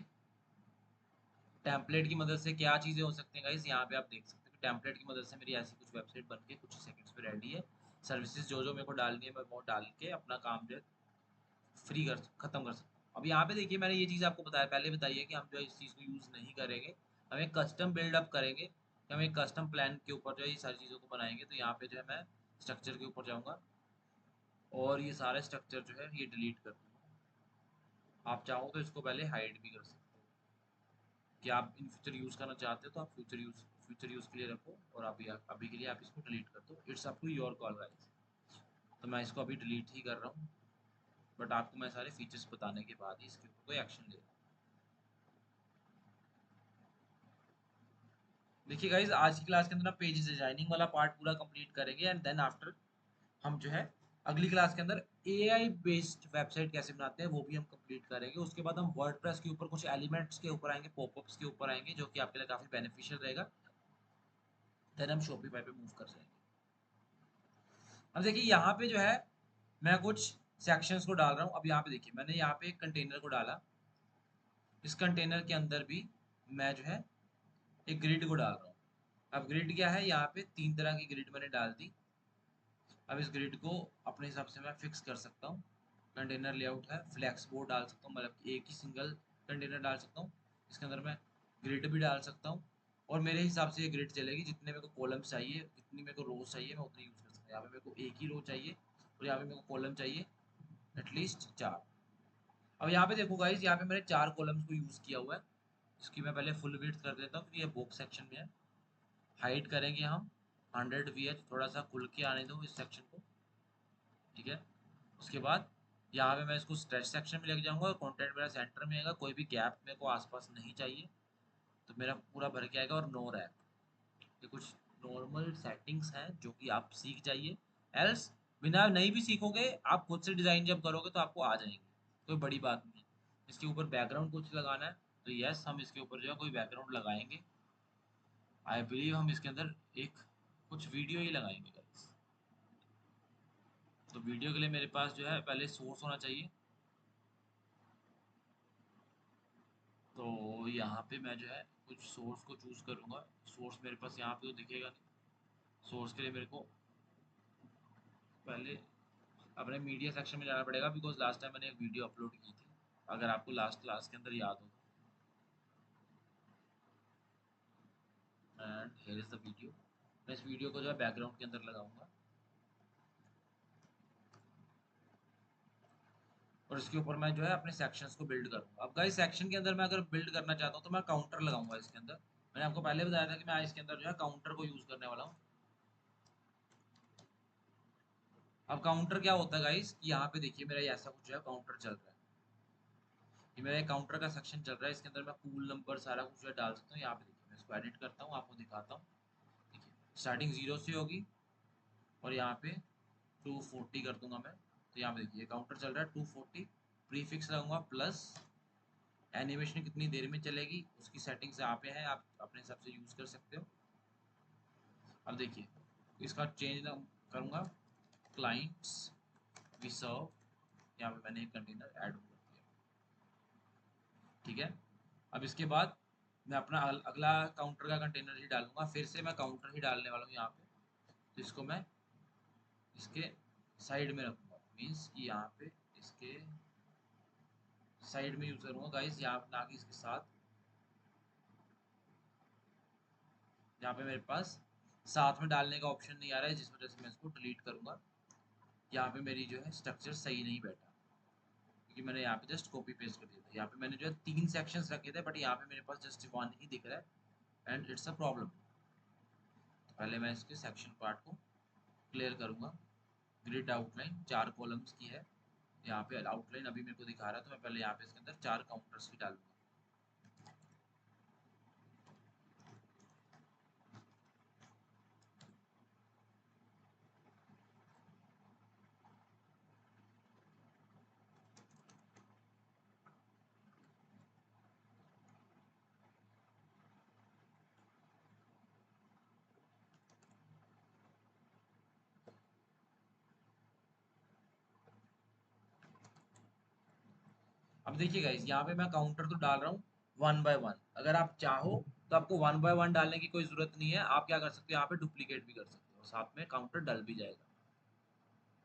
A: टेम्पलेट की मदद से क्या चीज़ें हो सकती हैं गाइस, यहाँ पे आप देख सकते हो कि टेम्पलेट की मदद से मेरी ऐसी कुछ वेबसाइट बन के कुछ सेकंड्स पे रेडी है। सर्विसेज जो जो मेरे को डालनी है मैं वो डाल के अपना काम जो है फ्री कर खत्म कर सकता हूँ। अब यहाँ पे देखिए मैंने ये चीज़ आपको बताया, पहले बताइए कि हम जो है इस चीज़ को यूज़ नहीं करेंगे, हम एक कस्टम बिल्डअप करेंगे कि हम एक कस्टम प्लान के ऊपर जो है ये सारी चीज़ों को बनाएंगे। तो यहाँ पे जो है मैं स्ट्रक्चर के ऊपर जाऊँगा और ये सारे स्ट्रक्चर जो है ये डिलीट कर दूँगा। आप चाहो तो इसको पहले हाइड भी कर सकते हो कि आप इन फ्यूचर यूज़ करना चाहते हो तो आप फ्यूचर यूज़ के लिए रखो और अभी के लिए आप इसको डिलीट कर दो। It's up to your call guys. तो मैं इसको अभी डिलीट ही कर रहा हूँ, बट आपको मैं सारे फीचर्स बताने के बाद ही इसके ऊपर कोई एक्शन ले रहा हूँ। देखिए गाइज आज की क्लास के अंदर ना पेज डिजाइनिंग वाला पार्ट पूरा कंप्लीट करेंगे एंड देन आफ्टर हम जो है अगली क्लास के अंदर एआई बेस्ड वेबसाइट कैसे बनाते हैं वो भी हम कंप्लीट करेंगे। उसके बाद हम वर्डप्रेस के ऊपर कुछ एलिमेंट्स के ऊपर आएंगे, पॉपअप्स के ऊपर आएंगे, जो कि आपके लिए काफी बेनिफिशियल रहेगा। देन हम शॉपिफाई पे मूव कर जाएंगे। अब देखिए यहाँ पे जो है मैं कुछ सेक्शंस को डाल रहा हूँ। अब यहाँ पे देखिए मैंने यहाँ पे एक कंटेनर को डाला। इस कंटेनर के अंदर भी मैं जो है एक ग्रिड को डाल रहा हूँ। अब ग्रिड क्या है, यहाँ पे 3 तरह की ग्रिड मैंने डाल दी। अब इस ग्रिड को अपने हिसाब से मैं फिक्स कर सकता हूँ। कंटेनर लेआउट है, फ्लैक्स बोर्ड डाल सकता हूँ, मतलब एक ही सिंगल कंटेनर डाल सकता हूँ। इसके अंदर मैं ग्रिड भी डाल सकता हूँ और मेरे हिसाब से ये ग्रिड चलेगी। जितने मेरे को कॉलम्स चाहिए, जितनी मेरे को रोज चाहिए, मैं उतनी यूज़ कर सकता हूँ। यहाँ पे मेरे को एक ही रो चाहिए और यहाँ पे मेरे को कॉलम चाहिए एटलीस्ट 4। अब यहाँ पे देखो गाइस, यहाँ पे मैंने 4 कॉलम्स को यूज़ किया हुआ है। इसकी मैं पहले फुल विड्थ कर देता हूँ क्योंकि ये बॉक्स सेक्शन में है। हाइड करेंगे हम 100 VH, थोड़ा सा खुल के आने दो इस सेक्शन को, ठीक है। उसके बाद यहाँ पे मैं इसको स्ट्रेच सेक्शन में लेके जाऊंगा और कंटेंट मेरा सेंटर में आएगा। कोई भी गैप मेरे को आसपास नहीं चाहिए, तो मेरा पूरा भर के आएगा। और नो रैप, ये कुछ नॉर्मल सेटिंग्स हैं जो कि आप सीख जाइए। एल्स बिना नहीं भी सीखोगे, आप खुद से डिज़ाइन जब करोगे तो आपको आ जाएंगे, कोई बड़ी बात नहीं। इसके ऊपर बैकग्राउंड कुछ लगाना है तो यस, हम इसके ऊपर जो है कोई बैकग्राउंड लगाएंगे। आई बिलीव हम इसके अंदर एक कुछ वीडियो ही लगाएंगे guys। तो वीडियो के लिए मेरे पास जो है पहले सोर्स होना चाहिए। तो यहाँ पे मैं जो है कुछ सोर्स को चूज करूँगा। सोर्स मेरे पास यहाँ पे तो दिखेगा नहीं। सोर्स के लिए मेरे को पहले अपने मीडिया सेक्शन में जाना पड़ेगा, बिकॉज लास्ट टाइम मैंने एक वीडियो अपलोड की थी, अगर आपको लास्ट क्लास के अंदर याद हो। And here is the video. मैं इस वीडियो को जो है बैकग्राउंड के अंदर लगाऊंगा और इसके ऊपर मैं जो है अपने सेक्शंस को बिल्ड करूंगा। अब गाइस सेक्शन के अंदर मैं अगर बिल्ड करना चाहता हूँ तो मैं काउंटर लगाऊंगा इसके अंदर। मैंने आपको पहले बताया था कि मैं इसके अंदर जो है काउंटर को यूज करने वाला हूँ। अब काउंटर क्या होता है गाइस, कि यहाँ पे देखिए मेरा ये ऐसा कुछ जो है काउंटर चल रहा है। ये मेरा काउंटर का सेक्शन चल रहा है। इसके अंदर मैं कूल नंबर सारा कुछ जो है डाल सकता हूँ। यहाँ पे देखिए मैं इसको एडिट करता हूँ, आपको दिखाता हूँ। देखिए स्टार्टिंग 0 से होगी और यहाँ पे 240 कर दूंगा मैं। तो यहाँ पे देखिए काउंटर चल रहा है 240। प्रीफिक्स लगाऊंगा प्लस। एनिमेशन कितनी देर में चलेगी उसकी सेटिंग्स यहाँ पे है, आप अपने हिसाब से यूज कर सकते हो। अब देखिए इसका चेंज करूंगा, क्लाइंट्स वी सर्व। यहाँ पे मैंने एक कंटेनर ऐड कर दिया, ठीक है। अब इसके बाद मैं अपना अगला काउंटर का कंटेनर ही डालूंगा। फिर से मैं काउंटर ही डालने वाला हूँ यहाँ पे। तो इसको मैं इसके साइड में रखूंगा, मीन्स कि यहाँ पे इसके साइड में यूज करूंगा गाइस, यहाँ ना कि इसके साथ। यहाँ पे मेरे पास साथ में डालने का ऑप्शन नहीं आ रहा है, जिस वजह से मैं इसको डिलीट करूंगा। यहाँ पे मेरी जो है स्ट्रक्चर सही नहीं बैठा क्योंकि मैंने यहाँ पे जस्ट कॉपी पेस्ट कर दिया था। यहाँ पे मैंने जो है 3 सेक्शंस रखे थे, बट यहाँ पे मेरे पास जस्ट 1 ही दिख रहा है एंड इट्स अ प्रॉब्लम। पहले मैं इसके सेक्शन पार्ट को क्लियर करूंगा। ग्रिड आउटलाइन 4 कॉलम्स की है। यहाँ पे आउटलाइन अभी मेरे को दिखा रहा है, तो मैं पहले यहाँ पे इसके अंदर 4 काउंटर्स की डालूंगा। अब देखिए गाइस, यहाँ पे मैं काउंटर तो डाल रहा हूँ 1 बाय 1। अगर आप चाहो तो आपको 1 बाय 1 डालने की कोई जरूरत नहीं है। आप क्या कर सकते हो, यहाँ पे डुप्लीकेट भी कर सकते हो, साथ में काउंटर डल भी जाएगा।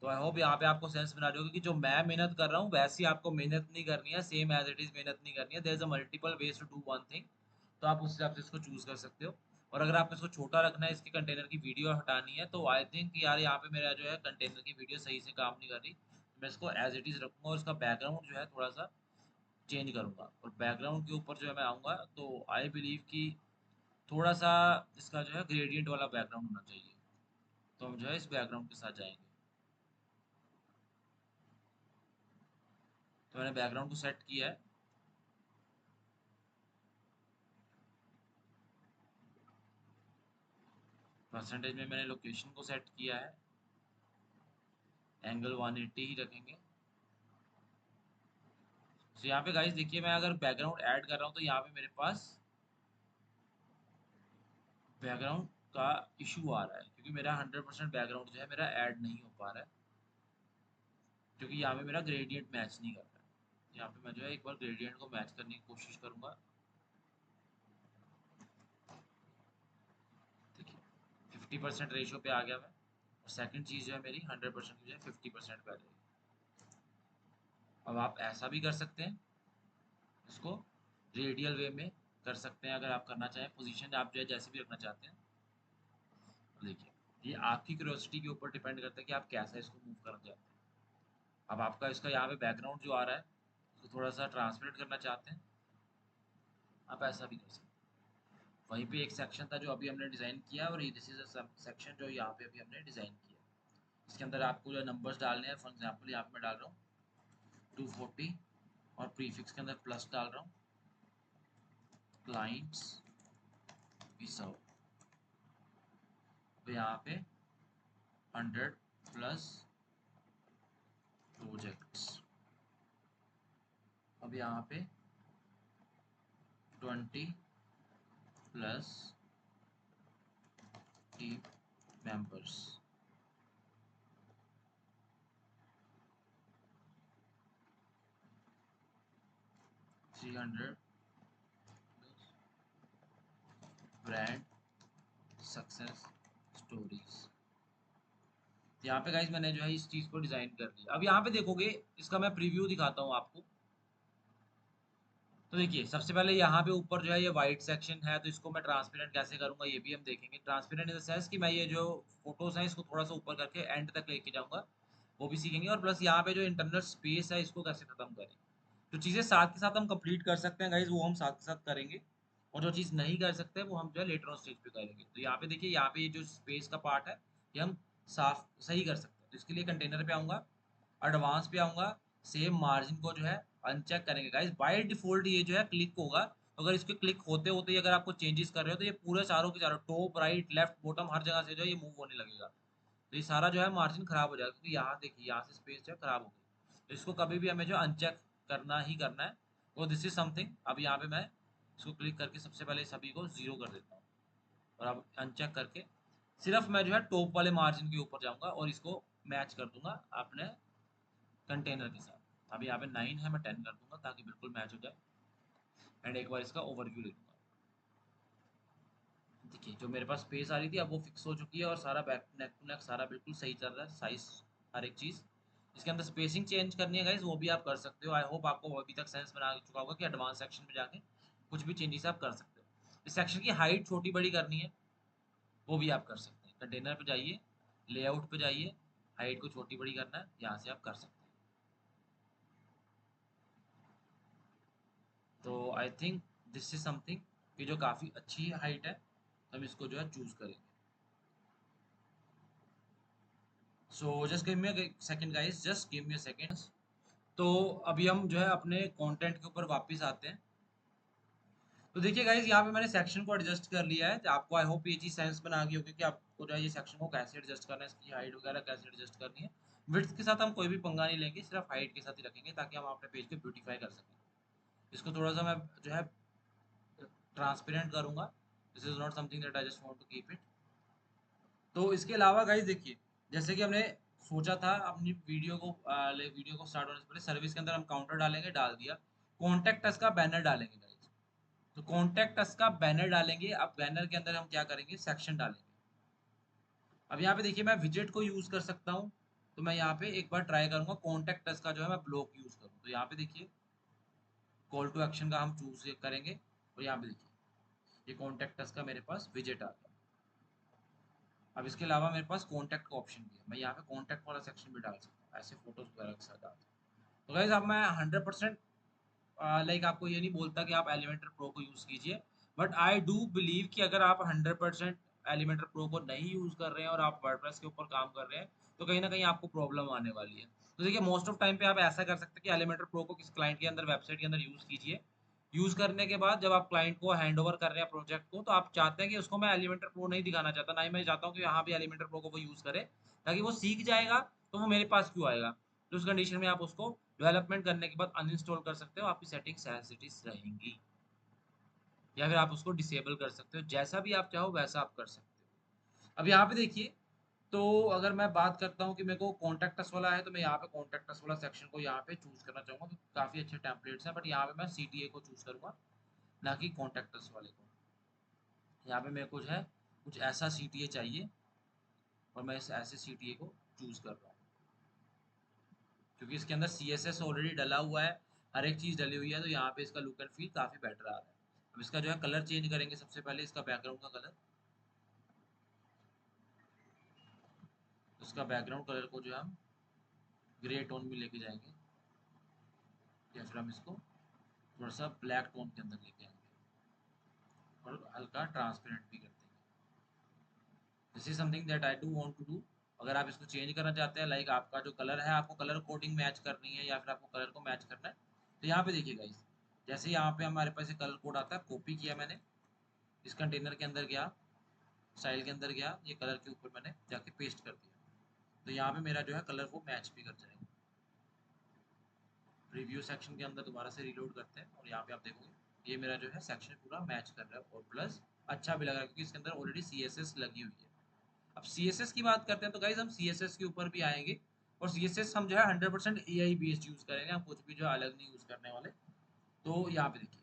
A: तो आई होप यहाँ पे आपको सेंस बना रही होगी कि जो मैं मेहनत कर रहा हूँ वैसी आपको मेहनत नहीं करनी है, सेम एज इट इज मेहनत नहीं करनी है। There is a multiple ways to do one thing. तो आप उस हिसाब से इसको चूज कर सकते हो। और अगर आपको इसको छोटा रखना है, इसके कंटेनर की वीडियो हटानी है, तो आई थिंक यार यहाँ पे मेरा जो है कंटेनर की वीडियो सही से काम नहीं कर रही। मैं इसको एज इट इज रखूंगा और इसका बैकग्राउंड जो है थोड़ा सा चेंज करूंगा। और बैकग्राउंड के ऊपर जो है मैं आऊँगा तो आई बिलीव कि थोड़ा सा इसका जो है ग्रेडियंट वाला बैकग्राउंड होना चाहिए। तो हम जो है इस बैकग्राउंड के साथ जाएंगे। तो मैंने बैकग्राउंड को सेट किया है। परसेंटेज में मैंने लोकेशन को सेट किया है। एंगल 180 ही रखेंगे। तो यहाँ पे गाइस देखिए, मैं अगर बैकग्राउंड ऐड कर रहा हूँ तो यहाँ पे मेरे पास बैकग्राउंड का इशू आ रहा है, क्योंकि मेरा 100% बैकग्राउंड जो है मेरा ऐड नहीं हो पा रहा है, क्योंकि यहाँ पे मेरा ग्रेडियंट मैच नहीं कर रहा है। यहाँ पे मैं जो है एक बार ग्रेडियंट को मैच करने की कोशिश करूंगा। देखिए 50% रेशियो पे आ गया मैं, और सेकंड चीज़ जो है मेरी 100% की जो है 50% पे आ जाएगी। अब आप ऐसा भी कर सकते हैं, इसको रेडियल वे में कर सकते हैं, अगर आप करना चाहें। पोजीशन आप जो है जैसे भी रखना चाहते हैं। तो देखिए, ये आपकी क्यूरियोसिटी के ऊपर डिपेंड करता है कि आप कैसा इसको मूव करना चाहते हैं। अब आपका इसका यहाँ पे बैकग्राउंड जो आ रहा है उसको थोड़ा सा ट्रांसपेरेंट करना चाहते हैं, आप ऐसा भी कर सकते हैं। वहीं पे एक सेक्शन था जो अभी हमने डिज़ाइन किया, और ये दिस इज अ सेक्शन जो यहाँ पे अभी हमने डिज़ाइन किया। इसके अंदर आपको जो नंबर्स डालने हैं, फॉर एग्जांपल यहाँ पे मैं डाल रहा हूँ 240, और प्रीफिक्स के अंदर प्लस डाल रहा हूँ, क्लाइंट्स वी सर्व। तो यहाँ पे 100 प्लस प्रोजेक्ट्स। अब यहाँ पे 20 plus team members. 300 brand success stories. यहाँ पे गाइज मैंने जो है इस चीज को डिजाइन कर दिया। अब यहाँ पे देखोगे, इसका मैं प्रीव्यू दिखाता हूँ आपको। तो देखिए, सबसे पहले यहाँ पे ऊपर जो है ये वाइट सेक्शन है, तो इसको मैं ट्रांसपेरेंट कैसे करूंगा ये भी हम देखेंगे। ट्रांसपेरेंट इन द सेंस कि मैं ये जो फोटोज हैं इसको थोड़ा सा ऊपर करके एंड तक लेके जाऊंगा, वो भी सीखेंगे। और प्लस यहाँ पे जो इंटरनल स्पेस है इसको कैसे खत्म करें। जो चीज़ें साथ के साथ हम कंप्लीट कर सकते हैं गाइज, वो हम साथ के साथ करेंगे, और जो चीज़ नहीं कर सकते वो हम जो है लेटर ऑन स्टेज पे करेंगे। तो यहाँ पे देखिए, यहाँ पे ये जो स्पेस का पार्ट है ये हम साफ सही कर सकते हैं। तो इसके लिए कंटेनर पे आऊँगा, एडवांस पे आऊँगा, सेम मार्जिन को जो है अनचेक करेंगे गाइज। बाय डिफॉल्ट ये जो है क्लिक होगा, तो अगर इसके क्लिक होते होते ही अगर आपको चेंजेस कर रहे हो तो ये पूरे चारों के चारों टॉप राइट लेफ्ट बॉटम हर जगह से जो है ये मूव होने लगेगा। तो ये सारा जो है मार्जिन खराब हो जाएगा, क्योंकि यहाँ देखिए यहाँ से स्पेस जो है खराब हो गई। तो इसको कभी भी हमें जो अनचेक करना ही करना है। वो दिस इज समथिंग। अब यहाँ पे मैं इसको क्लिक करके सबसे पहले सभी को 0 कर देता हूँ, और अब अनचेक करके सिर्फ मैं जो है टॉप वाले मार्जिन के ऊपर जाऊंगा और इसको मैच कर दूंगा अपने कंटेनर के साथ। अब यहाँ पे 9 है, मैं 10 कर दूंगा ताकि बिल्कुल मैच हो जाए। एंड एक बार इसका ओवरव्यू ले लूंगा। देखिए, जो मेरे पास स्पेस आ रही थी अब वो फिक्स हो चुकी है, और सारा बैक नेक टू नेक सारा बिल्कुल सही चल रहा है, साइज हर एक चीज़। इसके अंदर स्पेसिंग चेंज करनी है गाइज, वो भी आप कर सकते हो। आई होप आपको अभी तक सेंस बना चुका होगा कि एडवांस सेक्शन में जाके कुछ भी चेंजेस आप कर सकते हो। इस सेक्शन की हाइट छोटी बड़ी करनी है, वो भी आप कर सकते हैं। कंटेनर पे जाइए, लेआउट पे जाइए, हाइट को छोटी बड़ी करना है, यहाँ से आप कर सकते हैं। तो I think this is something कि जो काफ़ी अच्छी हाइट है, हम इसको जो है चूज़ करेंगे। So just give me a second guys, just give me a second. तो अभी हम जो है अपने कंटेंट के ऊपर वापस आते हैं। तो देखिए गाइज, यहाँ पे मैंने सेक्शन को एडजस्ट कर लिया है। तो आपको आई होप ये चीज़ सेंस बना गई होगी कि आपको जो है ये सेक्शन को कैसे एडजस्ट करना है, इसकी हाइट वगैरह कैसे एडजस्ट करनी है। विड्थ के साथ हम कोई भी पंगा नहीं लेंगे, सिर्फ हाइट के साथ ही रखेंगे ताकि हम अपने पेज को ब्यूटीफाई कर सकें। इसको थोड़ा सा मैं जो है ट्रांसपेरेंट करूंगा। This is not something that I just want to keep it. तो इसके अलावा गाइज देखिए, जैसे कि हमने सोचा था अपनी वीडियो को स्टार्ट होने से पहले सर्विस के अंदर हम काउंटर डालेंगे, डाल दिया। कॉन्टेक्ट अस का बैनर डालेंगे गाइज। तो कॉन्टेक्ट अस का बैनर डालेंगे। अब बैनर के अंदर हम क्या करेंगे, सेक्शन डालेंगे। अब यहाँ पे देखिए, मैं विजेट को यूज कर सकता हूँ। तो मैं यहाँ पे एक बार ट्राई करूंगा कॉन्टेक्ट अस का जो है मैं ब्लॉक यूज करूँ। तो यहाँ पे देखिए, कॉल टू एक्शन का हम चूज करेंगे, और यहाँ पे देखिए ये कॉन्टेक्ट अस का मेरे पास विजेट आ गया। अब इसके अलावा मेरे पास कॉन्टैक्ट का ऑप्शन भी है, मैं यहाँ पे कॉन्टैक्ट वाला सेक्शन भी डाल सकता हूँ, ऐसे फोटोज वगैरह के साथ डाल सकता हूँ। तो गाइज, अब मैं 100% लाइक आपको ये नहीं बोलता कि आप एलिमेंटर प्रो को यूज़ कीजिए, बट आई डू बिलीव कि अगर आप 100% एलिमेंटर प्रो को नहीं यूज़ कर रहे हैं और आप वर्डप्रेस के ऊपर काम कर रहे हैं, तो कहीं ना कहीं आपको प्रॉब्लम आने वाली है। तो देखिए, मोस्ट ऑफ टाइम पे आप ऐसा कर सकते हैं कि एलिमेंटर प्रो को किस क्लाइंट के अंदर, वेबसाइट के अंदर यूज़ कीजिए, यूज करने के बाद जब आप क्लाइंट को हैंड ओवर कर रहे हैं प्रोजेक्ट को, तो आप चाहते हैं कि उसको मैं एलिमेंटर प्रो नहीं दिखाना चाहता, ना ही मैं चाहता हूँ कि यहाँ भी एलिमेंटर प्रो को वो यूज करे, ताकि वो सीख जाएगा तो वो मेरे पास क्यों आएगा। तो उस कंडीशन में आप उसको डेवलपमेंट करने के बाद अनइंस्टॉल कर सकते हो, आपकी सेटिंग्स एज इट इज रहेंगी, या फिर आप उसको डिसेबल कर सकते हो, जैसा भी आप चाहो वैसा आप कर सकते हो। अब यहाँ पे देखिए, तो अगर मैं बात करता हूँ कि मेरे को कॉन्टैक्टस वाला है, तो मैं यहाँ पे कॉन्टैक्टस वाला सेक्शन को यहाँ पे चूज करना चाहूँगा, तो काफ़ी अच्छे टेम्पलेट्स हैं, बट यहाँ पे मैं CTA को चूज करूँगा, ना कि कॉन्टैक्टस वाले को। यहाँ पे मेरे को जो है कुछ ऐसा CTA चाहिए, और मैं इस ऐसे CTA को चूज कर रहा हूँ, क्योंकि इसके अंदर CSS ऑलरेडी डला हुआ है, हर एक चीज़ डली हुई है, तो यहाँ पे इसका लुक एंड फील काफ़ी बेटर आ रहा है। अब इसका जो है कलर चेंज करेंगे, सबसे पहले इसका बैकग्राउंड का कलर, उसका बैकग्राउंड कलर को जो है हम ग्रे टोन में लेके जाएंगे, या फिर हम इसको थोड़ा सा ब्लैक टोन के अंदर लेके आएंगे, और हल्का ट्रांसपेरेंट भी कर देंगे। This is something that I do want to do. अगर आप इसको चेंज करना चाहते हैं, लाइक आपका जो कलर है, आपको कलर कोडिंग मैच करनी है, या फिर आपको कलर को मैच करना है, तो यहाँ पे देखिए गाइस, जैसे यहाँ पे हमारे पास कलर कोड आता है, कॉपी किया मैंने, इस कंटेनर के अंदर गया, स्टाइल के अंदर गया, ये कलर के ऊपर मैंने जाके पेस्ट कर दिया, तो यहाँ पे मेरा जो है कलर वो मैच भी कर जाएगा। रिव्यू सेक्शन के अंदर दोबारा से रीलोड करते हैं, और यहाँ पे आप देखोगे ये मेरा जो है सेक्शन पूरा मैच कर रहा है, और प्लस अच्छा भी लग रहा है, क्योंकि इसके अंदर ऑलरेडी CSS लगी हुई है। अब CSS की बात करते हैं, तो गाइज हम CSS के ऊपर भी आएंगे, और CSS हम जो है 100% AI बेस्ड यूज करेंगे, हम कुछ भी जो है अलग नहीं यूज करने वाले। तो यहाँ पे देखिए,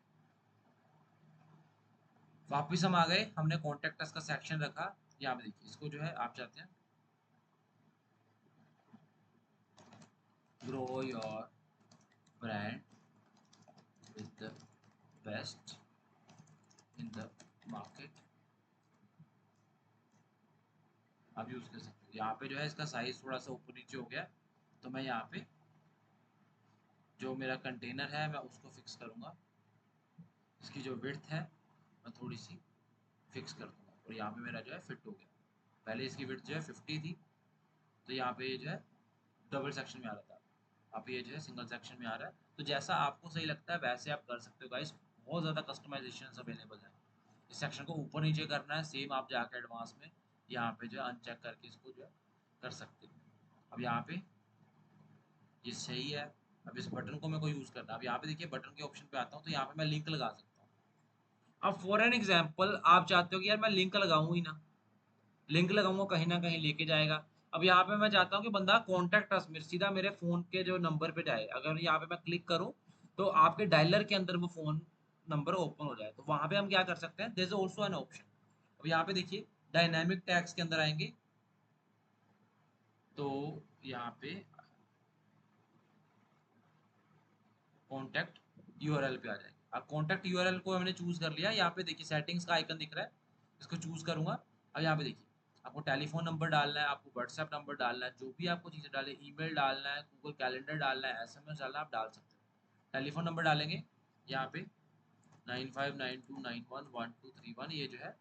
A: वापिस हम आ गए, हमने कॉन्टेक्ट अस का सेक्शन रखा, यहाँ पे देखिए, इसको जो है आप चाहते हैं grow your brand with the best in the market, आप यूज कर सकते हो। यहाँ पे जो है इसका साइज थोड़ा सा ऊपर नीचे हो गया, तो मैं यहाँ पे जो मेरा कंटेनर है मैं उसको फिक्स करूँगा, इसकी जो विड्थ है मैं थोड़ी सी फिक्स कर दूँगा, और यहाँ पे मेरा जो है फिट हो गया। पहले इसकी विड्थ जो है 50 थी, तो यहाँ पे ये जो है डबल सेक्शन में आ रहा था, अब ये जो है सिंगल सेक्शन में आ रहा है। तो जैसा आपको सही लगता है वैसे आप कर सकते हो गाइस, बहुत ज़्यादा कस्टमाइजेशन अवेलेबल है। इस सेक्शन को ऊपर नीचे करना है, सेम आप जाके एडवांस में यहाँ पे जो है अनचेक करके इसको जो है कर सकते हो। अब यहाँ पे ये सही है, अब इस बटन को मेरे को यूज़ करना है। अब यहाँ पे देखिए बटन के ऑप्शन पे आता हूँ, तो यहाँ पे मैं लिंक लगा सकता हूँ। अब फॉर एन एग्जाम्पल आप चाहते हो कि यार मैं लिंक लगाऊं ही ना, लिंक लगाऊंगा कहीं ना कहीं लेके जाएगा। अब यहाँ पे मैं चाहता हूँ कि बंदा कॉन्टैक्ट अस मेरे सीधा मेरे फोन के जो नंबर पे जाए, अगर यहाँ पे मैं क्लिक करूँ तो आपके डायलर के अंदर वो फोन नंबर ओपन हो जाए, तो वहां पे हम क्या कर सकते हैं, there is also an option. अब यहाँ पे देखिए डायनामिक टैग्स के अंदर आएंगे, तो यहाँ पे कॉन्टैक्ट यूआरएल पे आ जाएंगे। अब कॉन्टैक्ट यूआरएल को हमने चूज कर लिया, यहाँ पे देखिए सेटिंग्स का आइकन दिख रहा है, इसको चूज करूंगा। अब यहाँ पे देखिए आपको टेलीफोन नंबर डालना है, आपको व्हाट्सएप नंबर डालना है, जो भी आपको चीज़ें डाले, ईमेल डालना है, गूगल कैलेंडर डालना है, SMS डालना है, आप डाल सकते हो। टेलीफोन नंबर डालेंगे यहाँ पे 9592911231, ये जो है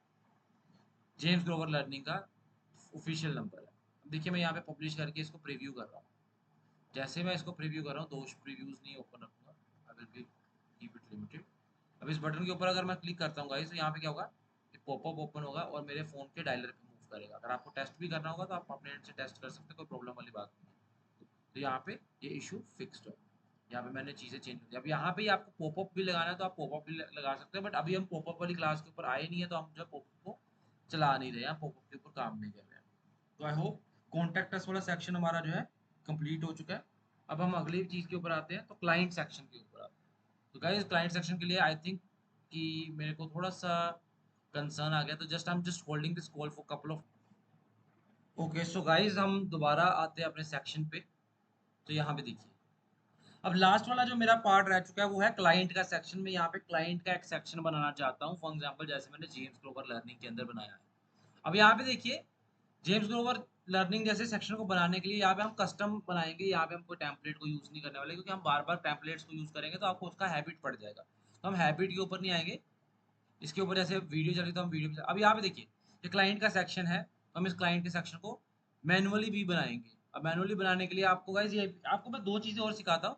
A: जेम्स ग्रोवर लर्निंग का ऑफिशियल नंबर है। अब देखिए मैं यहाँ पे पब्लिश करके इसको प्रीव्यू कर रहा हूँ, जैसे मैं इसको प्रीव्यू कर रहा हूँ, 2 प्रीव्यूज नहीं ओपन रखूंगा, I will be keep it limited. अब इस बटन के ऊपर अगर मैं क्लिक करता हूँ गाइस, तो यहाँ पे क्या होगा, कि पॉपअप ओपन होगा और मेरे फ़ोन के डायलर पे मूव करेगा। अगर आपको टेस्ट भी करना होगा तो आप अपने एंड से टेस्ट कर सकते हो, कोई प्रॉब्लम वाली बात नहीं है। तो यहाँ पे ये इशू फिक्स्ड है, यहाँ पे मैंने चीज़ें चेंज कर दी। अब यहाँ पे ही आपको पॉपअप भी लगाना है तो आप पॉपअप भी लगा सकते हैं, बट अभी हम पॉपअप वाली क्लास के ऊपर आए नहीं है, तो हम जो पॉपअप को चला नहीं रहे हैं, पॉपअप के ऊपर काम नहीं कर रहे हैं। तो आई होप कॉन्टैक्ट अस वाला सेक्शन हमारा जो है कंप्लीट हो चुका है। अब हम अगली चीज़ के ऊपर आते हैं, तो क्लाइंट सेक्शन के ऊपर आते हैं। तो गाइस क्लाइंट सेक्शन के लिए आई थिंक कि मेरे को थोड़ा सा कंसर्न आ गया, तो just I am just holding this call for couple of. Okay so guys हम दोबारा आते हैं अपने सेक्शन पे, तो यहाँ पे देखिए अब लास्ट वाला जो मेरा पार्ट रह चुका है वो है क्लाइंट का सेक्शन में। यहाँ पे क्लाइंट का एक सेक्शन बनाना चाहता हूँ, फॉर एग्जांपल जैसे मैंने जेम्स ग्लोवर लर्निंग के अंदर बनाया है। अब यहाँ पे देखिए जेम्स ग्लोवर लर्निंग जैसे सेक्शन को बनाने के लिए यहाँ पे हम कस्टम बनाएंगे, यहाँ पे हम कोई टेम्पलेट को यूज़ नहीं करने वाले, क्योंकि हम बार बार टेम्पलेट्स को यूज़ करेंगे तो आपको उसका हैबिट पड़ जाएगा, तो हम हैबिट के ऊपर नहीं आएंगे। इसके ऊपर जैसे वीडियो चल रही तो हम वीडियो पे, अब यहाँ पे देखिए ये क्लाइंट का सेक्शन है, तो हम इस क्लाइंट के सेक्शन को मैनुअली भी बनाएंगे। अब मैनुअली बनाने के लिए आपको गाइज ये आपको मैं 2 चीज़ें और सिखाता हूँ।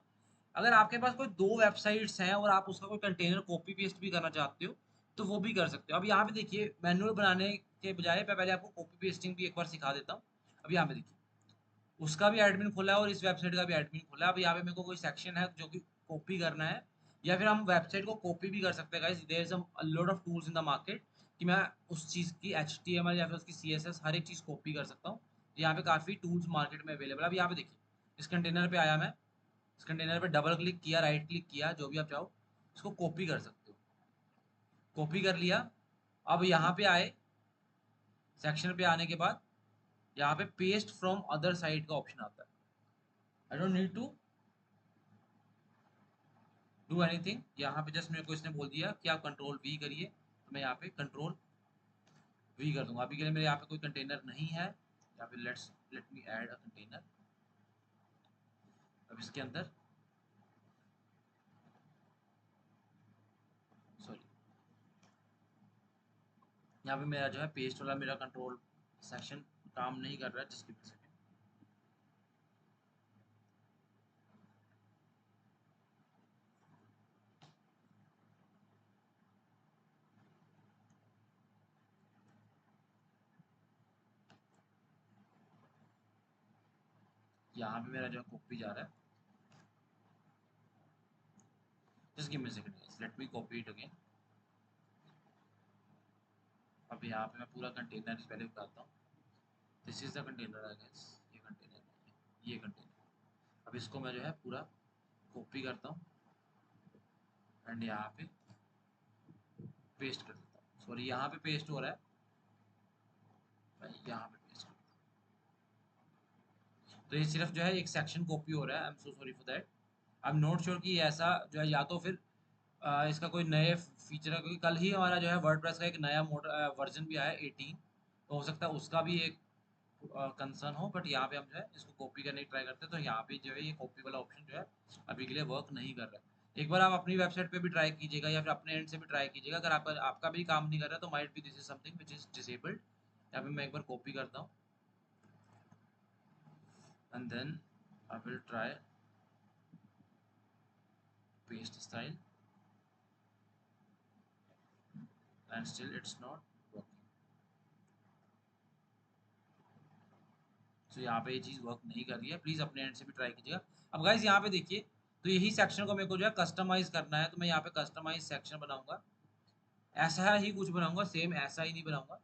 A: अगर आपके पास कोई 2 वेबसाइट्स हैं और आप उसका कोई कंटेनर कॉपी पेस्ट भी करना चाहते हो, तो वो भी कर सकते हो। अब यहाँ पे देखिए मैनुअल बनाने के बजाय मैं पहले आपको कॉपी पेस्टिंग भी एक बार सिखा देता हूँ। अब यहाँ पे देखिए, उसका भी एडमिन खोला है और इस वेबसाइट का भी एडमिन खोला है। अब यहाँ पे मेरे को कोई सेक्शन है जो कि कॉपी करना है, या फिर हम वेबसाइट को कॉपी भी कर सकते हैं guys. There is a lot of tools in the market कि मैं उस चीज़ की HTML या फिर उसकी CSS हर एक चीज़ कॉपी कर सकता हूँ। यहाँ पे काफ़ी टूल्स मार्केट में अवेलेबल है। अब यहाँ पे देखिए, इस कंटेनर पे आया मैं, इस कंटेनर पे डबल क्लिक किया, राइट क्लिक किया, जो भी आप चाहो इसको कॉपी कर सकते हो। कॉपी कर लिया। अब यहाँ पे आए, सेक्शन पे आने के बाद यहाँ पे पेस्ट फ्रॉम अदर साइट का ऑप्शन आता है। I don't need to do anything. यहाँ पे जस्ट मेरे को इसने बोल दिया कि आप कंट्रोल V करिए, तो मैं यहाँ पे कंट्रोल V कर दूंगा। अभी के लिए मेरे यहाँ पे कोई कंटेनर नहीं है। यहाँ पे let me add a container. अब इसके अंदर, सॉरी, यहाँ पे मेरा जो है पेस्ट वाला मेरा कंट्रोल सेक्शन काम नहीं कर रहा है, जिसकी वजह से यहाँ पे मेरा जो है कॉपी जा रहा है। Just give me a second, let me copy it again. अब यहाँ पे मैं पूरा कंटेनर पहले बताता हूँ। This is the container I guess, ये कंटेनर नहीं है, ये कंटेनर। अब इसको मैं जो है पूरा कॉपी करता हूँ एंड यहाँ पे पेस्ट कर देता हूँ। सॉरी, यहाँ पे पेस्ट हो रहा है, मैं यहाँ पे पेस्ट कर, तो ये सिर्फ जो है एक सेक्शन कॉपी हो रहा है। I am so sorry for that. I am not sure कि ऐसा जो है, या तो फिर इसका कोई नए फीचर है, क्योंकि कल ही हमारा जो है वर्डप्रेस का एक नया वर्जन भी आया 18, तो हो सकता है उसका भी एक कंसर्न हो। बट यहाँ पे हम जो है इसको कॉपी करने की ट्राई करते हैं, तो यहाँ पे जो है ये कॉपी वाला ऑप्शन जो है अभी के लिए वर्क नहीं कर रहा है। एक बार आप अपनी वेबसाइट पे भी ट्राई कीजिएगा या फिर अपने एंड से भी ट्राई कीजिएगा। अगर आपका आपका भी काम नहीं कर रहा है तो might be this is something which is disabled. यहाँ पे मैं एक बार कॉपी करता हूँ and then I will try paste style and still it's not working. So यहाँ पे ये चीज़ वर्क नहीं कर रही है, प्लीज़ अपने एंड से भी ट्राई कीजिएगा। अब गाइज यहाँ पे देखिए, तो यही सेक्शन को मेरे को जो है कस्टमाइज करना है, तो मैं यहाँ पे कस्टमाइज सेक्शन बनाऊंगा। ऐसा ही कुछ बनाऊंगा, सेम ऐसा ही नहीं बनाऊंगा।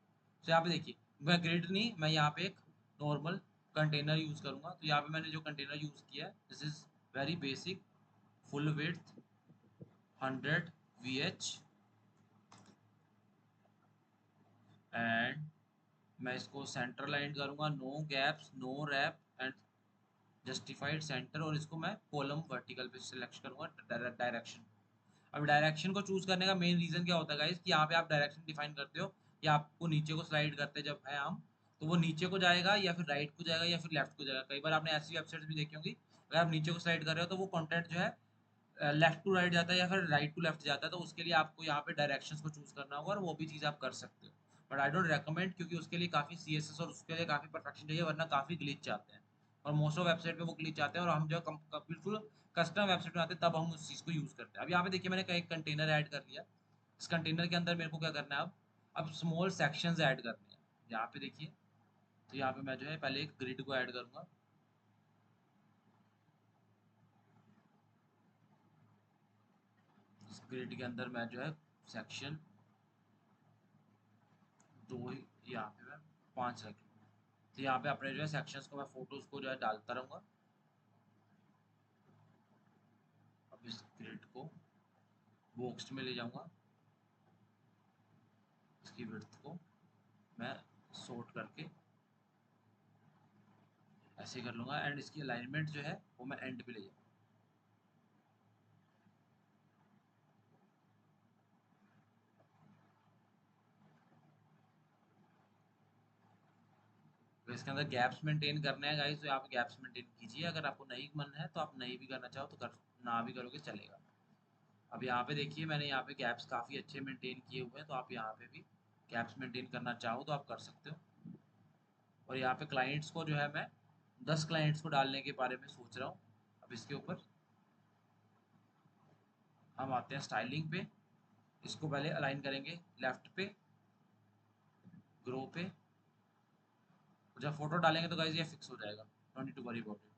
A: तो यहाँ पे देखिए, मैं ग्रिड नहीं, मैं यहाँ पे एक नॉर्मल कंटेनर यूज करूंगा। तो यहाँ पे मैंने जो कंटेनर यूज किया है, this is very basic, full width 100 VH, and मैं इसको सेंटर लाइन करूंगा, no gaps, no wrap and justified centre, और इसको मैं कॉलम वर्टिकल पे सिलेक्ट करूंगा डायरेक्शन। अब डायरेक्शन को चूज करने का मेन रीजन क्या होता है गाइस, कि यहाँ पे आप डायरेक्शन डिफाइन करते हो कि आपको नीचे को स्लाइड करते हैं जब है हम, तो वो नीचे को जाएगा या फिर राइट को जाएगा या फिर लेफ्ट को जाएगा। कई बार आपने ऐसी वेबसाइट्स भी देखी होंगी, अगर आप नीचे को स्लाइड कर रहे हो तो वो कंटेंट जो है लेफ्ट टू राइट जाता है या फिर राइट टू लेफ्ट जाता है। तो उसके लिए आपको यहाँ पे डायरेक्शंस को चूज करना होगा और वो भी चीज़ आप कर सकते हो। बट आई डोंट रेकमेंड, क्योंकि उसके लिए काफ़ी CSS और उसके लिए काफ़ी परफेक्शन चाहिए, वरना काफ़ी ग्लिच आते हैं और मोस्ट ऑफ वेबसाइट पे वो ग्लिच आते हैं। और हम जो बिल्कुल कस्टम वेबसाइट बनाते हैं तब हम उस चीज़ को यूज़ करते हैं। अब यहाँ पे देखिए, मैंने एक कंटेनर ऐड कर लिया। इस कंटेनर के अंदर मेरे को क्या करना है, अब स्मॉल सेक्शंस ऐड करने हैं। यहाँ पे देखिए, तो यहाँ पे मैं जो है पहले एक ग्रिड को ऐड करूँगा। इस ग्रिड के अंदर मैं जो है सेक्शन 2 ही, यहाँ पे मैं 5 रख लूँगा। तो यहाँ पे अपने जो है सेक्शंस को मैं फोटोज को जो है डालता रहूँगा। अब इस ग्रिड को बॉक्स में ले जाऊँगा, इसकी विड्थ को मैं सॉर्ट करके ऐसे कर लूँगा एंड इसकी अलाइनमेंट जो है वो मैं एंड पे ले जाऊँगा। तो इसके अंदर गैप्स मेंटेन करने हैं गाइस, तो आप गैप्स मेंटेन कीजिए। अगर आपको नहीं मन है तो आप नहीं भी करना चाहो तो कर, ना भी करोगे चलेगा। अब यहाँ पे देखिए, मैंने यहाँ पे गैप्स काफ़ी अच्छे मेंटेन किए हुए हैं, तो आप यहाँ पे भी गैप्स मेंटेन करना चाहो तो आप कर सकते हो। और यहाँ पे क्लाइंट्स को जो है मैं 10 क्लाइंट्स को डालने के बारे में सोच रहा हूँ अब इसके ऊपर। हम आते हैं स्टाइलिंग पे, इसको पहले अलाइन करेंगे लेफ्ट पे, ग्रो पे। जब फोटो डालेंगे तो गाइस ये फिक्स हो जाएगा, don't need to worry about it.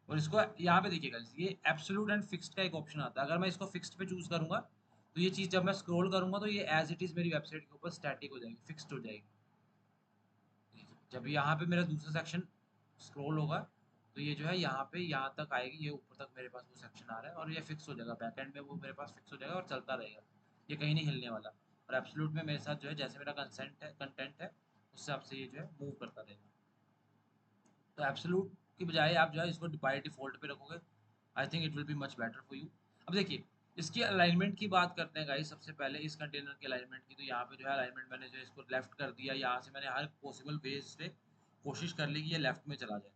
A: और इसको यहाँ पे देखिए गाइस, ये एब्सोल्यूट एंड फिक्स्ड का एक ऑप्शन आता है। अगर मैं इसको फिक्स्ड पे चूज करूंगा तो ये चीज़ जब मैं स्क्रॉल करूंगा तो ये एज इट इज़ मेरी वेबसाइट के ऊपर स्टैटिक हो जाएगी, फिक्स्ड हो जाएगी। जब यहाँ पे मेरा दूसरा सेक्शन स्क्रॉल होगा तो ये जो है यहाँ पे यहाँ तक आएगी, ये ऊपर तक मेरे पास वो सेक्शन आ रहा है और ये फिक्स हो जाएगा, बैकएंड में वो मेरे पास फिक्स हो जाएगा और चलता रहेगा, ये कहीं नहीं हिलने वाला। और एब्सोल्यूट में मेरे साथ जो है जैसे मेरा कंटेंट है उस हिसाब से ये जो है मूव करता रहेगा। तो एब्सोल्यूट की बजाय आप जो है इसको बाय डिफ़ॉल्ट पे रखोगे, I think it will be much better for you. अब देखिए इसकी अलाइनमेंट की बात करते हैं गाइस, सबसे पहले इस कंटेनर की अलाइनमेंट की। तो यहाँ पे जो है अलाइनमेंट मैंने जो है इसको लेफ्ट कर दिया, यहाँ से मैंने हर पॉसिबल वे से कोशिश कर ली कि ये लेफ्ट में चला जाए।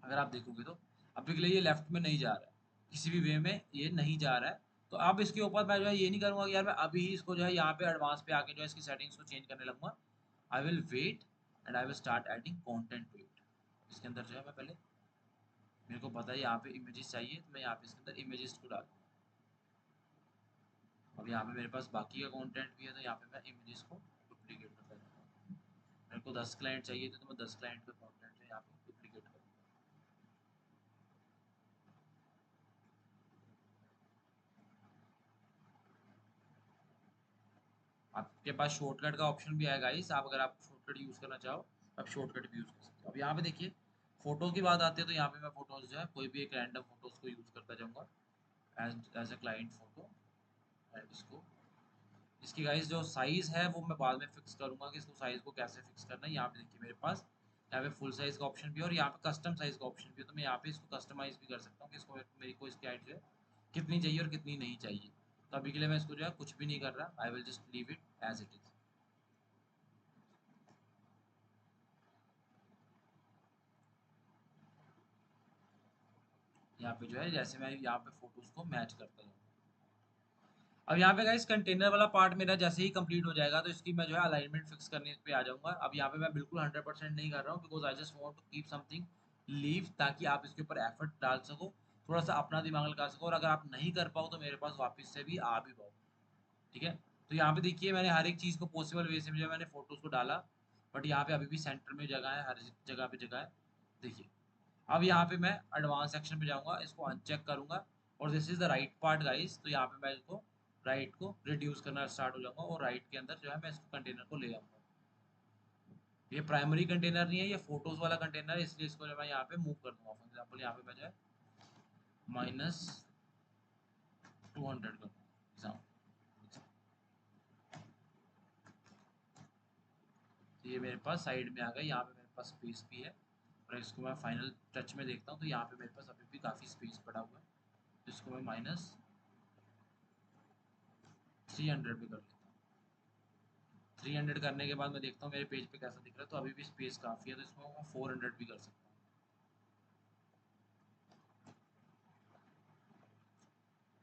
A: अगर आप देखोगे तो अभी के लिए ये लेफ्ट में नहीं जा रहा है, किसी भी वे में ये नहीं जा रहा है। तो अब इसके ऊपर मैं जो है ये नहीं करूँगा कि यार मैं अभी ही इसको जो है यहाँ पे एडवांस पे आके जो है इसकी सेटिंग्स को चेंज करने लगूंगा। I will wait and I will start adding content to it. इसके अंदर जो है मैं पहले, मेरे को पता है यहाँ पे इमेजेस चाहिए तो मैं यहाँ पे इसके अंदर इमेजेस को डाल। अब यहाँ पे मेरे पास बाकी का कंटेंट भी है तो यहाँ पे मैं इमेजेस को डुप्लीकेट कर देता हूँ। मेरे को 10 क्लाइंट चाहिए थे तो मैं 10 क्लाइंट का कंटेंट जो यहाँ पे डुप्लीकेट कर दूँगा। आपके पास शॉर्टकट का ऑप्शन भी है गाइस, आप अगर आप शॉर्टकट यूज़ करना चाहो आप शॉर्टकट भी यूज़ कर सकते हो। अब यहाँ पे देखिए फोटो की बात आती है तो यहाँ पे मैं फोटोज जो है कोई भी एक रैंडम फोटोज को यूज़ करता जाऊँगा as a client photo. And इसको, इसकी गाइस जो साइज़ है वो मैं बाद में फिक्स करूँगा कि इसको साइज़ को कैसे फिक्स करना है। यहाँ पे देखिए मेरे पास यहाँ पे फुल साइज़ का ऑप्शन भी है और यहाँ पे कस्टम साइज़ का ऑप्शन भी है। तो मैं यहाँ पे इसको कस्टमाइज़ भी कर सकता हूँ कि इसको मेरे को इसकी हाइट जो है कितनी चाहिए और कितनी नहीं चाहिए। तो अभी के लिए मैं इसको जो है कुछ भी नहीं कर रहा, I will just leave it as it is. यहाँ पे जो है जैसे मैं यहाँ पे फोटोज़ को मैच करता हूँ। अब यहाँ पे गाइस कंटेनर वाला पार्ट मेरा जैसे ही कंप्लीट हो जाएगा तो इसकी मैं जो है अलाइनमेंट फिक्स करने पे आ जाऊंगा। अब यहाँ पे मैं बिल्कुल 100% नहीं कर रहा हूँ because I just want to keep something leave, ताकि आप इसके ऊपर एफर्ट डाल सको, थोड़ा सा अपना दिमाग लगा सको, और अगर आप नहीं कर पाओ तो मेरे पास वापस से भी आ भी पाओ। ठीक है, तो यहाँ पे देखिए मैंने हर एक चीज़ को पॉसिबल वे से जो है मैंने फोटोज़ को डाला, बट यहाँ पे अभी भी सेंटर में जगह है, हर जगह पे जगह है। देखिए अब यहाँ पे मैं एडवांस सेक्शन पे जाऊँगा, इसको अनचेक करूँगा और this is the right part guys. तो यहाँ पे मैं इसको राइट को रिड्यूस करना स्टार्ट हो जाऊँगा और राइट के अंदर जो है मैं इसको कंटेनर को ले आऊँगा। ये प्राइमरी कंटेनर नहीं है, ये फोटोज़ वाला कंटेनर है, इसलिए इसको जो मैं यहाँ पे मूव कर दूँगा। फॉर एग्जाम्पल यहाँ पे मैं जो है -200 कर दूँगा। तो ये मेरे पास साइड में आ गया, यहाँ पे मेरे पास स्पेस भी है। और इसको मैं फाइनल टच में देखता हूँ तो यहाँ पे मेरे पास अभी भी काफ़ी स्पेस पड़ा हुआ है, तो इसको मैं -300 पे कर लेता हूँ। 300 करने के बाद मैं देखता हूँ मेरे पेज पे कैसा दिख रहा है, तो अभी भी स्पेस काफ़ी है, तो इसको मैं 400 भी कर सकता हूँ।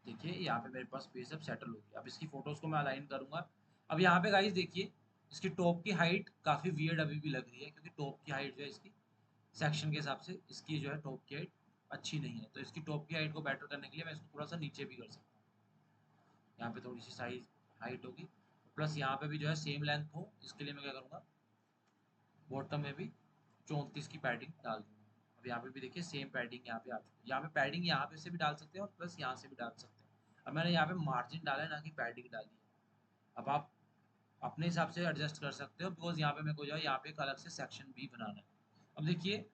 A: देखिए यहाँ पे मेरे पास स्पेस अब सेटल हो गया। अब इसकी फोटोज़ को मैं अलाइन करूँगा। अब यहाँ पे गाइस देखिए इसकी टॉप की हाइट काफ़ी वियर्ड अभी भी लग रही है, क्योंकि टॉप की हाइट जो है इसकी सेक्शन के हिसाब से इसकी जो है टॉप की हाइट अच्छी नहीं है। तो इसकी टॉप की हाइट को बेटर करने के लिए मैं इसको थोड़ा सा नीचे भी कर सकता हूँ। यहाँ पे थोड़ी सी साइज हाइट होगी, प्लस यहाँ पे भी जो है सेम लेंथ हो, इसके लिए मैं क्या करूँगा बॉटम में भी 34 की पैडिंग डाल दूँगा। अब यहाँ पे भी देखिए सेम पैडिंग यहाँ पे आ चुकी है। यहाँ पे पैडिंग यहाँ पे से भी डाल सकते हैं और प्लस यहाँ से भी डाल सकते हैं। अब मैंने यहाँ पे मार्जिन डाला है, ना कि पैडिंग डाली है। अब आप अपने हिसाब से एडजस्ट कर सकते हो, बिकॉज यहाँ पे मेरे को जो है यहाँ पे एक अलग से सेक्शन भी बनाना है। अब देखिए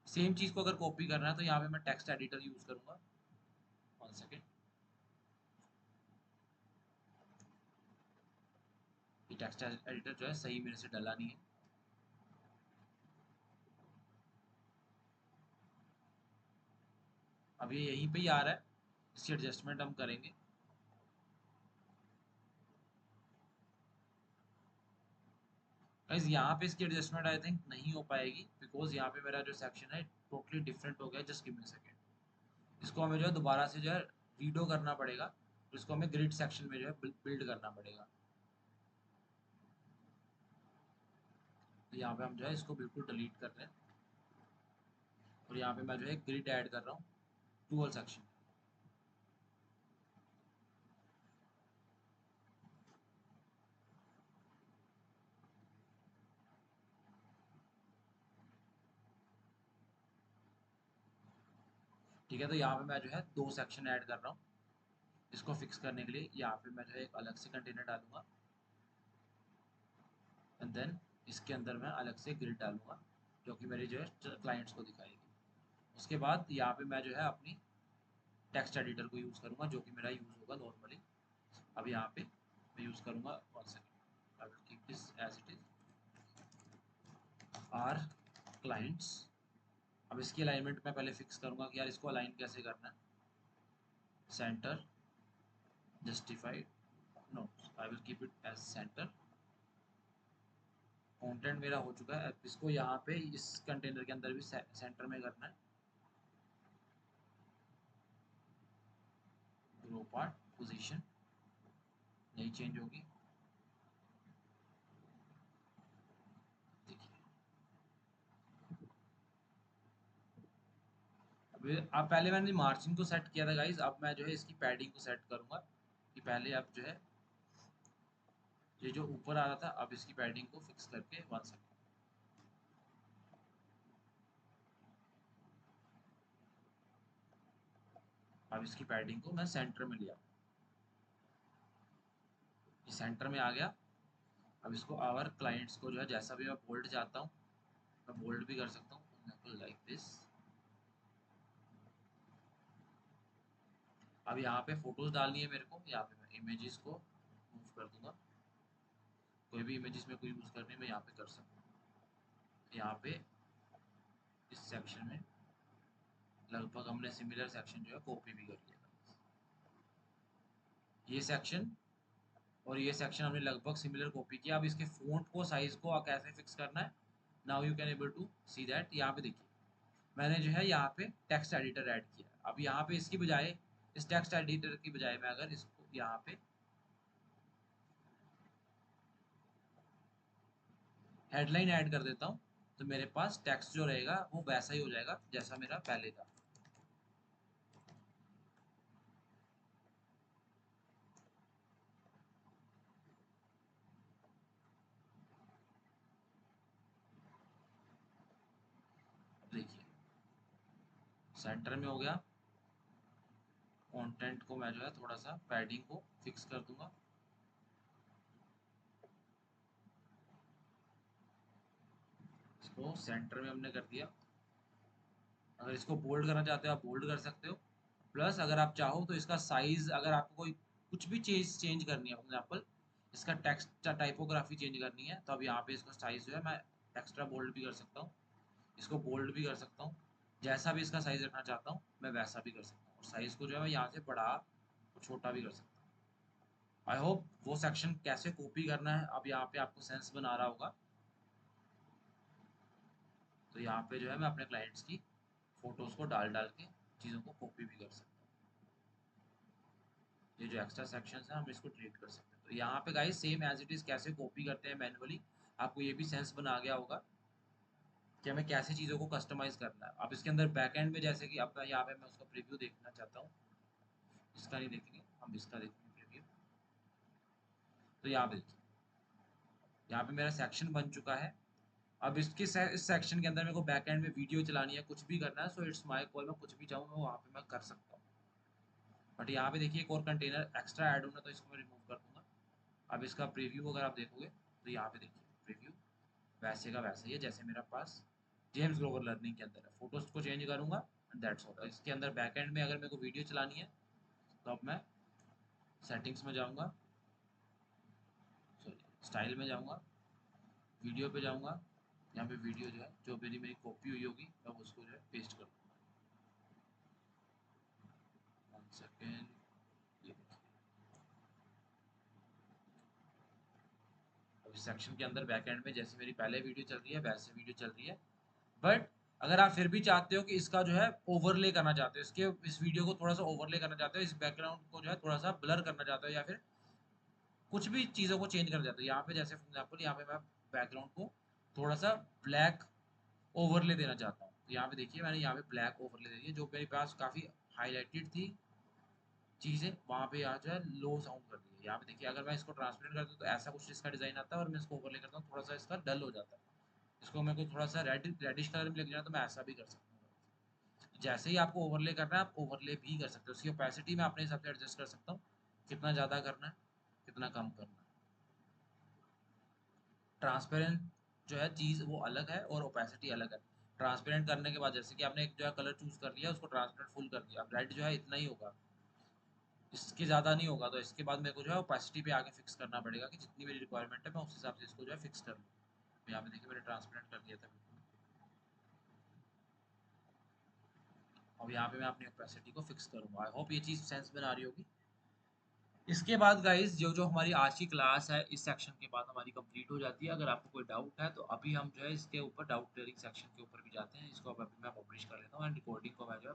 A: सेम चीज़ को अगर कॉपी करना है तो यहाँ पे मैं टेक्स्ट एडिटर यूज़ करूँगा। 1 सेकेंड, ये टेक्स्ट एडिटर जो है सही मेरे से डला नहीं है। अब ये यहीं पे ही आ रहा है, इसकी एडजस्टमेंट हम करेंगे। गाइस यहाँ पे इसकी एडजस्टमेंट आई थिंक नहीं हो पाएगी, बिकॉज यहाँ पे मेरा जो सेक्शन है टोटली डिफरेंट हो गया। जस्ट गिव मी सेकेंड, इसको हमें जो है दोबारा से जो है रीडो करना पड़ेगा, तो इसको हमें ग्रिड सेक्शन में जो है बिल्ड करना पड़ेगा। तो यहाँ पे हम जो है इसको बिल्कुल डिलीट कर रहे हैं और यहाँ पे मैं जो है ग्रिड ऐड कर रहा हूँ टूल सेक्शन। ठीक है, तो यहाँ पे मैं जो है 2 सेक्शन ऐड कर रहा हूँ। इसको फिक्स करने के लिए यहाँ पे मैं जो है एक अलग से कंटेनर डालूंगा, एंड देन इसके अंदर मैं अलग से ग्रिड डालूंगा जो कि मेरे जो है क्लाइंट्स को दिखाएगी। उसके बाद यहाँ पे मैं जो है अपनी टेक्स्ट एडिटर को यूज़ करूँगा जो कि मेरा यूज़ होगा नॉर्मली। अब यहाँ पे मैं यूज़ करूँगा, one second, I will keep this as it is, our clients. अब इसकी अलाइनमेंट मैं पहले फिक्स करूँगा कि यार इसको अलाइन कैसे करना है। Centre, justified, no, I will keep it as centre. Content मेरा हो चुका है, अब इसको यहाँ पे इस कंटेनर के अंदर भी सेंटर में करना है। रो पार्ट पोजीशन नहीं चेंज होगी, देखिए। अब पहले मैंने मार्जिन को सेट किया था गाइज, अब मैं जो है इसकी पैडिंग को सेट करूंगा कि पहले अब जो है ये जो ऊपर आ रहा था, अब इसकी पैडिंग को फिक्स करके 1 सेकेंड। अब इसकी पैडिंग को मैं सेंटर में लिया, ये सेंटर में आ गया। अब इसको आवर क्लाइंट्स को जो है जैसा भी मैं बोल्ड चाहता हूँ मैं बोल्ड भी कर सकता हूँ, लाइक दिस। अब यहाँ पे फोटोज डालनी है मेरे को, यहाँ पे मैं इमेजेस को मूव कर दूंगा, कोई भी इमेजेस में कोई यूज़ करने में यहाँ पे कर सकता हूँ। यहाँ पे इस सेक्शन में लगभग हमने सिमिलर सेक्शन जो है कॉपी भी कर लिया। ये सेक्शन और ये सेक्शन हमने लगभग सिमिलर कॉपी किया। अब इसके फ़ॉन्ट को, साइज़ को कैसे फिक्स करना है, now you can able to see that. यहाँ पे देखिए मैंने जो है यहाँ पे टेक्स्ट एडिटर ऐड किया। अब यहाँ पे इसकी बजाय, इस टेक्स्ट एडिटर की बजाय मैं अगर इसको यहाँ पे हेडलाइन ऐड कर देता हूँ तो मेरे पास टेक्स्ट जो रहेगा वो वैसा ही हो जाएगा जैसा मेरा पहले था। देखिए सेंटर में हो गया। कंटेंट को मैं जो है थोड़ा सा पैडिंग को फिक्स कर दूंगा। इसको सेंटर में हमने कर दिया। अगर इसको बोल्ड करना चाहते हो आप बोल्ड कर सकते हो, प्लस अगर आप चाहो तो इसका साइज, अगर आपको कोई कुछ भी चेंज करनी है, फॉर एग्जाम्पल इसका टेक्स्ट टाइपोग्राफी चेंज करनी है तो अब यहाँ पे इसका साइज जो है मैं एक्स्ट्रा बोल्ड भी कर सकता हूँ, इसको बोल्ड भी कर सकता हूँ, जैसा भी इसका साइज रखना चाहता हूँ मैं वैसा भी कर सकता हूँ, और साइज को जो है मैं यहाँ से बड़ा और छोटा भी कर सकता हूँ। आई होप वो सेक्शन कैसे कॉपी करना है अब यहाँ पे आपको सेंस बना रहा होगा। तो यहाँ पे जो है मैं अपने क्लाइंट्स की फोटोज को डाल डाल के चीज़ों को कॉपी भी कर सकता हूँ। ये जो एक्स्ट्रा सेक्शंस हैं हम इसको डिलीट कर सकते हैं। तो यहाँ पे guys same as it is कैसे कॉपी करते हैं मैनुअली, आपको ये भी सेंस बना गया होगा कि हमें कैसे चीज़ों को कस्टमाइज करना है। अब इसके अंदर बैक एंड में जैसे कि अब यहाँ पे मैं उसका प्रीव्यू देखना चाहता हूँ, इसका नहीं देखेंगे हम, इसका देखेंगे प्रीव्यू। तो यहाँ पे देखिए, यहाँ पे मेरा सेक्शन बन चुका है। अब इस सेक्शन के अंदर मेरे को बैक एंड में वीडियो चलानी है, कुछ भी करना है, सो इट्स माई कॉल, मैं कुछ भी चाहूँ मैं वहाँ पे मैं कर सकता हूँ। बट यहाँ पे देखिए एक और कंटेनर एक्स्ट्रा ऐड होना, तो इसको मैं रिमूव कर दूंगा। अब इसका प्रीव्यू अगर आप देखोगे तो यहाँ पे देखिए प्रीव्यू वैसे का वैसे ही है जैसे मेरा पास जेम्स ग्लोबल लर्निंग के अंदर है। फोटोज को चेंज करूंगा एंड दैट्स ऑल। इसके अंदर बैक एंड में अगर मेरे को वीडियो चलानी है तो अब मैं सेटिंग्स में जाऊंगा, सॉरी स्टाइल में जाऊंगा, वीडियो पे जाऊंगा, यहाँ पे वीडियो जो है जो मेरी कॉपी हुई होगी मैं उसको जो है पेस्ट कर दूंगा। 1 सेकेंड, ये अब इस सेक्शन के अंदर बैक एंड में जैसे मेरी पहले वीडियो चल रही है वैसे वीडियो चल रही है। बट अगर आप फिर भी चाहते हो कि इसका जो है ओवरले करना चाहते हो, इसके इस वीडियो को थोड़ा सा ओवरले करना चाहते हो, इस बैकग्राउंड को जो है थोड़ा सा ब्लर करना चाहते हो, या फिर कुछ भी चीज़ों को चेंज करना चाहते हो, यहाँ पे जैसे फॉर एग्जाम्पल यहाँ पे मैं बैकग्राउंड को थोड़ा सा ब्लैक ओवरले देना चाहता हूँ, तो यहाँ पे देखिए मैंने यहाँ पे ब्लैक ओवरले दे दी है, जो मेरे पास काफ़ी हाईलाइटेड थी चीज़ें वहाँ पे यहाँ जो है लो साउंड कर दी है। यहाँ पे देखिए अगर मैं इसको ट्रांसपेरेंट कर दूँ तो ऐसा कुछ इसका डिज़ाइन आता है, और मैं इसको ओवरले करता हूँ थोड़ा सा इसका डल हो जाता है। इसको मेरे को थोड़ा सा रेडिश कलर में लेके जाना तो मैं ऐसा भी कर सकता हूँ। जैसे ही आपको ओवरले करना है आप ओवरले भी कर सकते हो। उसकी ओपेसिटी मैं अपने हिसाब से एडजस्ट कर सकता हूँ, कितना ज़्यादा करना है, कितना कम करना है। ट्रांसपेरेंट जो है चीज़ वो अलग है और ओपेसिटी अलग है। ट्रांसपेरेंट करने के बाद जैसे कि आपने एक जो है कलर चूज़ कर लिया, उसको ट्रांसपेरेंट फुल कर दिया, अब रेड जो है इतना ही होगा, इसके ज़्यादा नहीं होगा, तो इसके बाद मेरे को जो है ओपेसिटी पे आगे फिक्स करना पड़ेगा कि जितनी मेरी रिक्वायरमेंट है मैं उस हिसाब से इसको जो है फिक्स कर लूँ। यहाँ पे देखिए मैंने ट्रांसपेरेंट कर दिया था बिल्कुल। अब यहाँ पे मैं अपनी ओपेसिटी को फिक्स करूँगा। आई होप ये चीज़ सेंस में आ रही होगी। इसके बाद गाइस जो जो हमारी आज की क्लास है इस सेक्शन के बाद हमारी कंप्लीट हो जाती है। अगर आपको कोई डाउट है तो अभी हम जो है इसके ऊपर डाउट क्लियरिंग सेक्शन के ऊपर भी जाते हैं। इसको अब अभी मैं पब्लिश कर लेता हूँ एंड रिकॉर्डिंग को मैं जो है